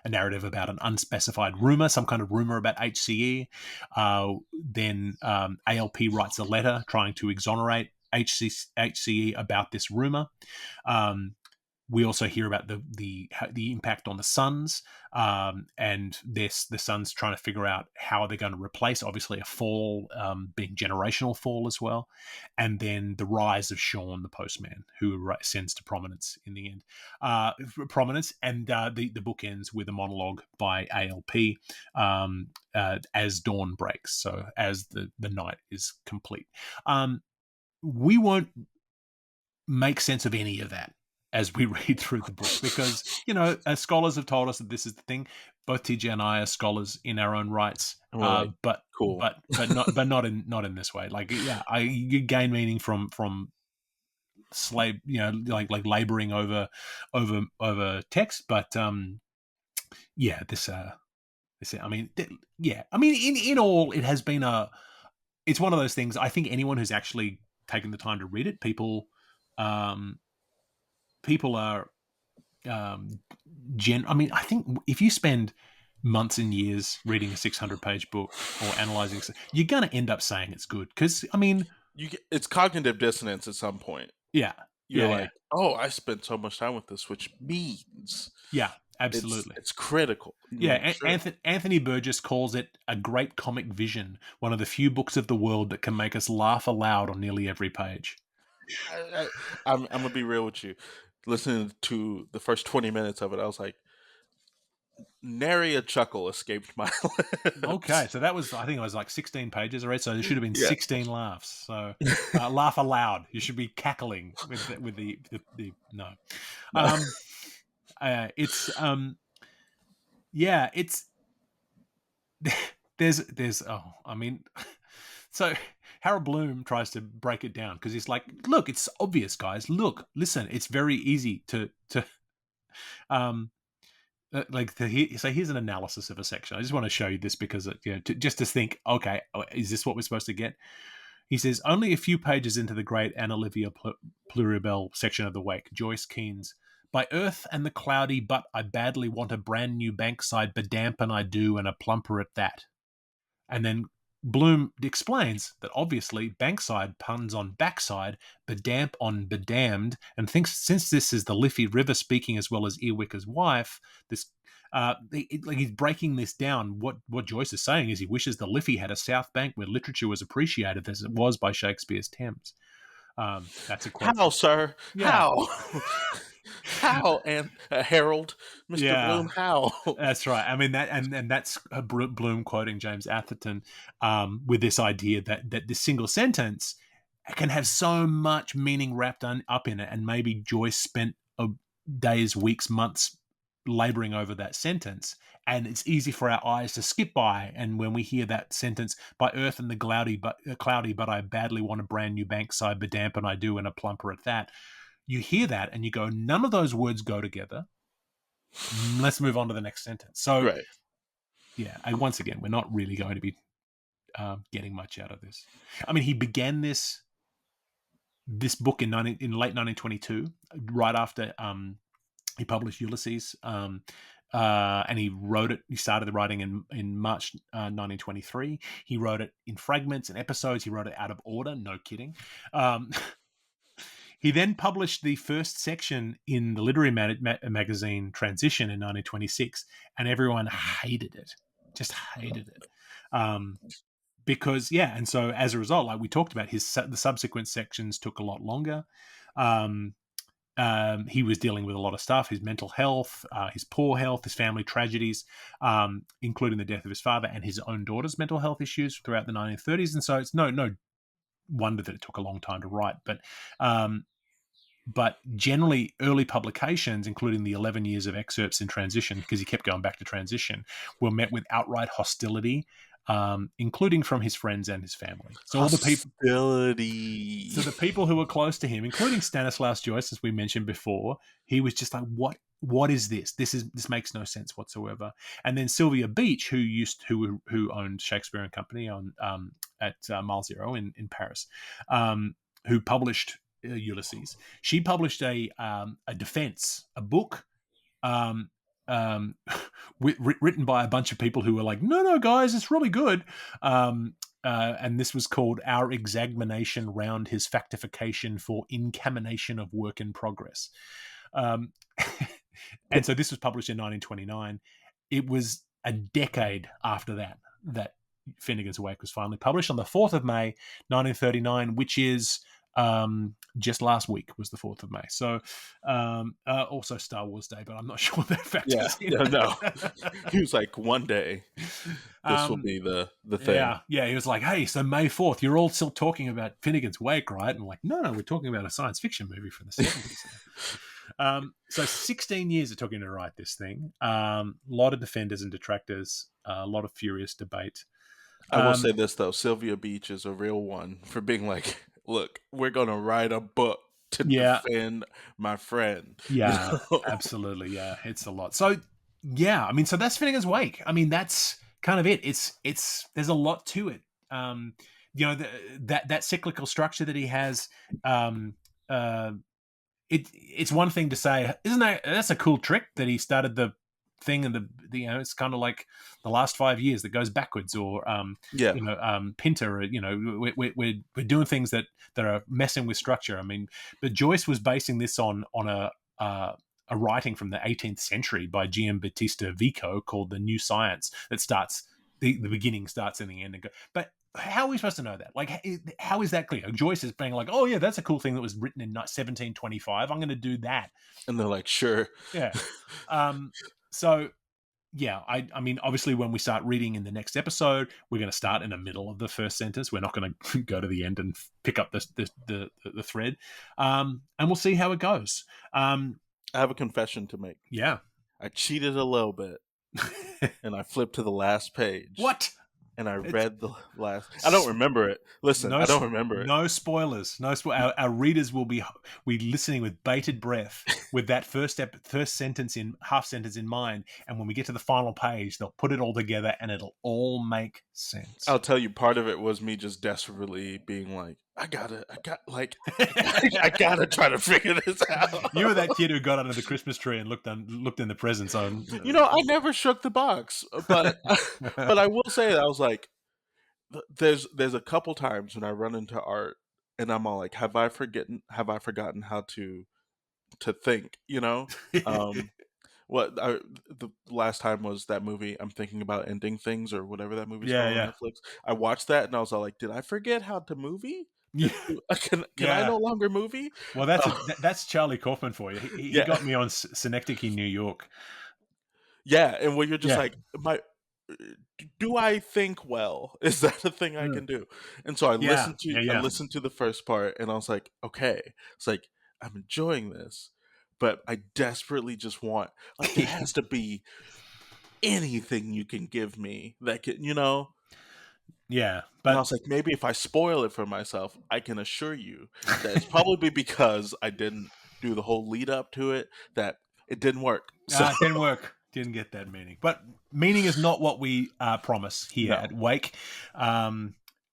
narrative about an unspecified rumor, some kind of rumor about HCE. Then ALP writes a letter trying to exonerate HCE about this rumor. Um, We also hear about the impact on the sons, and this the sons trying to figure out how they're going to replace, obviously, a fall, being generational fall as well, and then the rise of Sean the postman, who ascends to prominence in the end. Prominence, and the book ends with a monologue by ALP, as dawn breaks, so as the night is complete. We won't make sense of any of that as we read through the book, because as scholars have told us that this is the thing. Both TJ and I are scholars in our own rights, And we're like, but cool. not in this way. Like, yeah, you gain meaning from slave, like laboring over text, but yeah, this I mean, yeah, I mean, in all, it has been it's one of those things. I think anyone who's actually taken the time to read it, um, people are, I mean, I think if you spend months and years reading a 600-page book or analyzing, you're going to end up saying it's good. Because, I mean, It's cognitive dissonance at some point. yeah, You're yeah, yeah, like, "Oh, I spent so much time with this," which means yeah, it's absolutely. it's critical. You're like, Yeah, "Sure." Anthony Burgess calls it a great comic vision, one of the few books of the world that can make us laugh aloud on nearly every page. I'm gonna be real with you. Listening to the first 20 minutes of it, I was like, nary a chuckle escaped my Okay, lips. so that was, I think it was like 16 pages, right? So there should have been Yeah. 16 laughs. So laugh aloud. You should be cackling with the no. No. Um, it's yeah, it's there's I mean, so Harold Bloom tries to break it down because he's like, look, it's obvious, guys. Look, listen, it's very easy to um so here's an analysis of a section. I just want to show you this because just to think, okay, is this what we're supposed to get? He says, only a few pages into the great Anna Livia Pluribel section of the Wake, Joyce Keynes. By earth and the cloudy, but I badly want a brand new bankside bedamp, and I do, and a plumper at that. And then Bloom explains that obviously Bankside puns on backside, bedamp on bedamned, and thinks since this is the Liffey River speaking as well as Earwicker's wife, this like he's breaking this down. What Joyce is saying is he wishes the Liffey had a south bank where literature was appreciated as it was by Shakespeare's Thames. That's a quote How, from, sir? yeah, How? How, and Harold, Mr. yeah. Bloom, how? That's right. I mean that, and that's Bloom quoting James Atherton, with this idea that this single sentence can have so much meaning wrapped up in it, and maybe Joyce spent days, weeks, months laboring over that sentence, and it's easy for our eyes to skip by. And when we hear that sentence, by earth and the cloudy, but I badly want a brand new bankside bedamp, and I do, and a plumper at that. You hear that, and you go, none of those words go together. Let's move on to the next sentence. So, Right. yeah, and once again, we're not really going to be getting much out of this. I mean, he began this book in late 1922, right after he published Ulysses, and he wrote it. He started the writing in March 1923. He wrote it in fragments and episodes. He wrote it out of order. No kidding. Um, He then published the first section in the literary magazine Transition in 1926, and everyone hated it, just hated it. Because, yeah, and so as a result, like we talked about, the subsequent sections took a lot longer. Um, he was dealing with a lot of stuff: his mental health, his poor health, his family tragedies, including the death of his father and his own daughter's mental health issues throughout the 1930s. And so it's no wonder that it took a long time to write. But generally, early publications, including the 11 years of excerpts in Transition, because he kept going back to Transition, were met with outright hostility, including from his friends and his family. So all the people, Hostility. so the people who were close to him, including Stanislaus Joyce, as we mentioned before, he was just like, "What? What is this? This makes no sense whatsoever." And then Sylvia Beach, who owned Shakespeare and Company at Mile Zero in Paris, who published Ulysses. She published a defense, a book, um, um, written by a bunch of people who were like, no, guys, it's really good. And this was called Our Examination Round His Factification for Incamination of Work in Progress. Um, and so this was published in 1929. It was a decade after that Finnegans Wake was finally published on the 4th of May, 1939, which is just last week was the 4th of May. So also Star Wars Day, but I'm not sure that Yeah, factors in. yeah, no. He was like, one day this will um, be the thing. yeah. He was like, "Hey, so May 4th, you're all still talking about Finnegan's Wake, right?" And I'm like, "No, we're talking about a science fiction movie from the 70s." So 16 years it took him to write this thing. A lot of defenders and detractors, a lot of furious debate. I will say this though, Sylvia Beach is a real one for being like, look, we're gonna write a book to Yeah, defend my friend. You yeah, know? absolutely. Yeah, it's a lot. So yeah, I mean, so that's Finnegan's Wake. I mean, that's kind of it. It's there's a lot to it. Um, that cyclical structure that he has. Um, uh, it's one thing to say, isn't that's a cool trick that he started the thing, and the it's kind of like the last 5 years that goes backwards, or Yeah. Pinter, or we're doing things that are messing with structure. I mean, but Joyce was basing this on a writing from the 18th century by Gian Battista Vico called The New Science, that starts the beginning starts in the end and go. But how are we supposed to know that? Like, how is that clear? Joyce is being like, "Oh yeah, that's a cool thing that was written in 1725. I'm going to do that." And they're like, sure. Yeah. So yeah, I mean, obviously, when we start reading in the next episode, we're going to start in the middle of the first sentence. We're not going to go to the end and pick up the thread, and we'll see how it goes. I have a confession to make. Yeah. I cheated a little bit and I flipped to the last page. What? And I It's read the last. I don't remember it. Listen, no, I don't remember it. no spoilers. No our readers will be listening with bated breath, with that first sentence in half sentence in mind, and when we get to the final page, they'll put it all together, and it'll all make sense. I'll tell you, part of it was me just desperately being like, I gotta try to figure this out. You were that kid who got under the Christmas tree and looked in the presents on. You know, I never shook the box, but but I will say that I was like, there's a couple times when I run into art and I'm all like, have I forgotten how to think? You know, um, the last time was that movie. I'm thinking about ending things or whatever that movie's Yeah, called on yeah, Netflix. I watched that and I was all like, did I forget how to movie? yeah, Can I yeah. no longer movie? Well, that's Charlie Kaufman for you. He Yeah, got me on Synecdoche, New York. yeah, and where you're just Yeah, like, do I think well? Is that a thing I mm. can do? And so I Yeah, listened to yeah, I yeah. listened to the first part, and I was like, okay, it's like I'm enjoying this, but I desperately just want like there has to be anything you can give me that can, you know. Yeah, And I but was like, maybe if I spoil it for myself, I can assure you that it's probably because I didn't do the whole lead up to it that it didn't work. So it didn't work. Didn't get that meaning. But meaning is not what we promise here no. at Wake.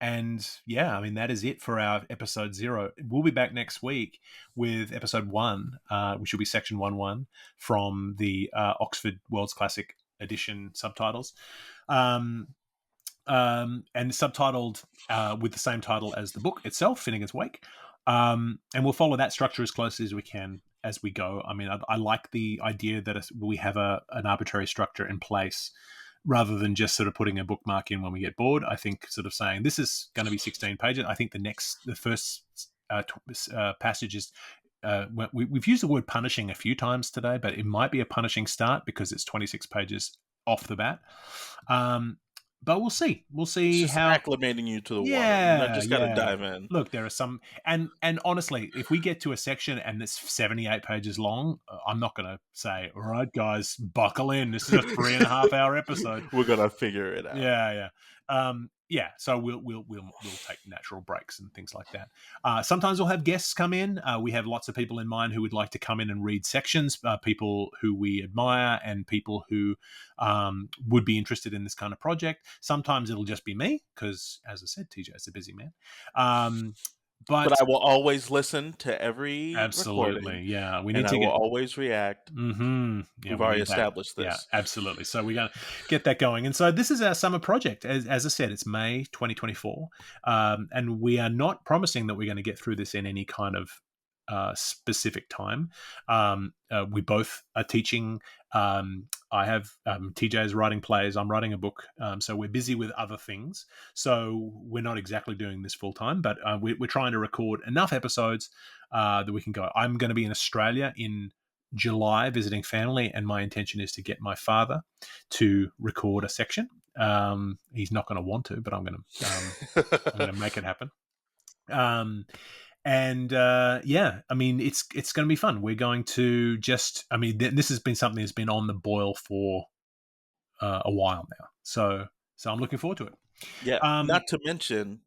And yeah, I mean, that is it for our episode 0. We'll be back next week with episode 1, which will be section 1-1 from the Oxford World's Classic Edition subtitles. And subtitled with the same title as the book itself, Finnegan's Wake. And we'll follow that structure as closely as we can as we go. I mean, I like the idea that we have an arbitrary structure in place, rather than just sort of putting a bookmark in when we get bored. I think sort of saying this is going to be 16 pages. I think the first passage is. We've used the word punishing a few times today, but it might be a punishing start because it's 26 pages off the bat. But we'll see. We'll It's see just how. acclimating you to the water. You know, Yeah, just gotta yeah. dive in. Look, there are some, and honestly, if we get to a section and it's 78 pages long, I'm not going to say, "All right, guys, buckle in. This is a 3.5 hour episode." We're gonna figure it out. Yeah, yeah. So we'll take natural breaks and things like that. Sometimes we'll have guests come in. We have lots of people in mind who would like to come in and read sections. People who we admire and people who would be interested in this kind of project. Sometimes it'll just be me because, as I said, TJ is a busy man. But But I will always listen to every absolutely, recording, yeah, we and need I to will get. always react. Yeah, We've we already need that. established Yeah, this. absolutely. So we're going to get that going. And so this is our summer project. As I said, it's May 2024. And we are not promising that we're going to get through this in any kind of specific time. We both are teaching. I have TJ is writing plays. I'm writing a book. So we're busy with other things. So we're not exactly doing this full time, but we're trying to record enough episodes that we can go. I'm going to be in Australia in July visiting family, and my intention is to get my father to record a section. He's not going to want to, but I'm going to make it happen. I mean, it's going to be fun. We're going to this has been something that's been on the boil for a while now. So I'm looking forward to it. Yeah, not to mention,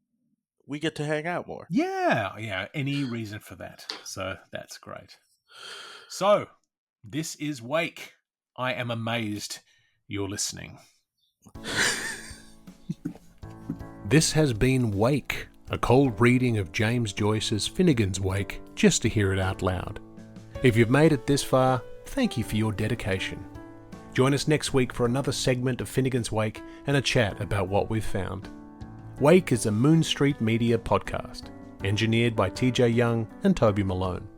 we get to hang out more. Yeah. Any reason for that. So that's great. So this is Wake. I am amazed you're listening. This has been Wake, a cold reading of James Joyce's Finnegans Wake, just to hear it out loud. If you've made it this far, thank you for your dedication. Join us next week for another segment of Finnegans Wake and a chat about what we've found. Wake is a Moon Street Media podcast, engineered by TJ Young and Toby Malone.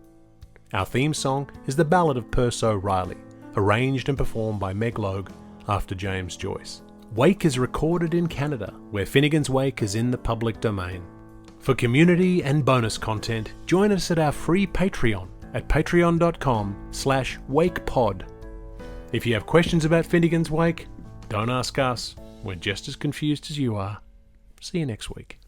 Our theme song is The Ballad of Perso Riley, arranged and performed by Meg Logue after James Joyce. Wake is recorded in Canada, where Finnegans Wake is in the public domain. For community and bonus content, join us at our free Patreon at patreon.com/wakepod. If you have questions about Finnegans Wake, don't ask us. We're just as confused as you are. See you next week.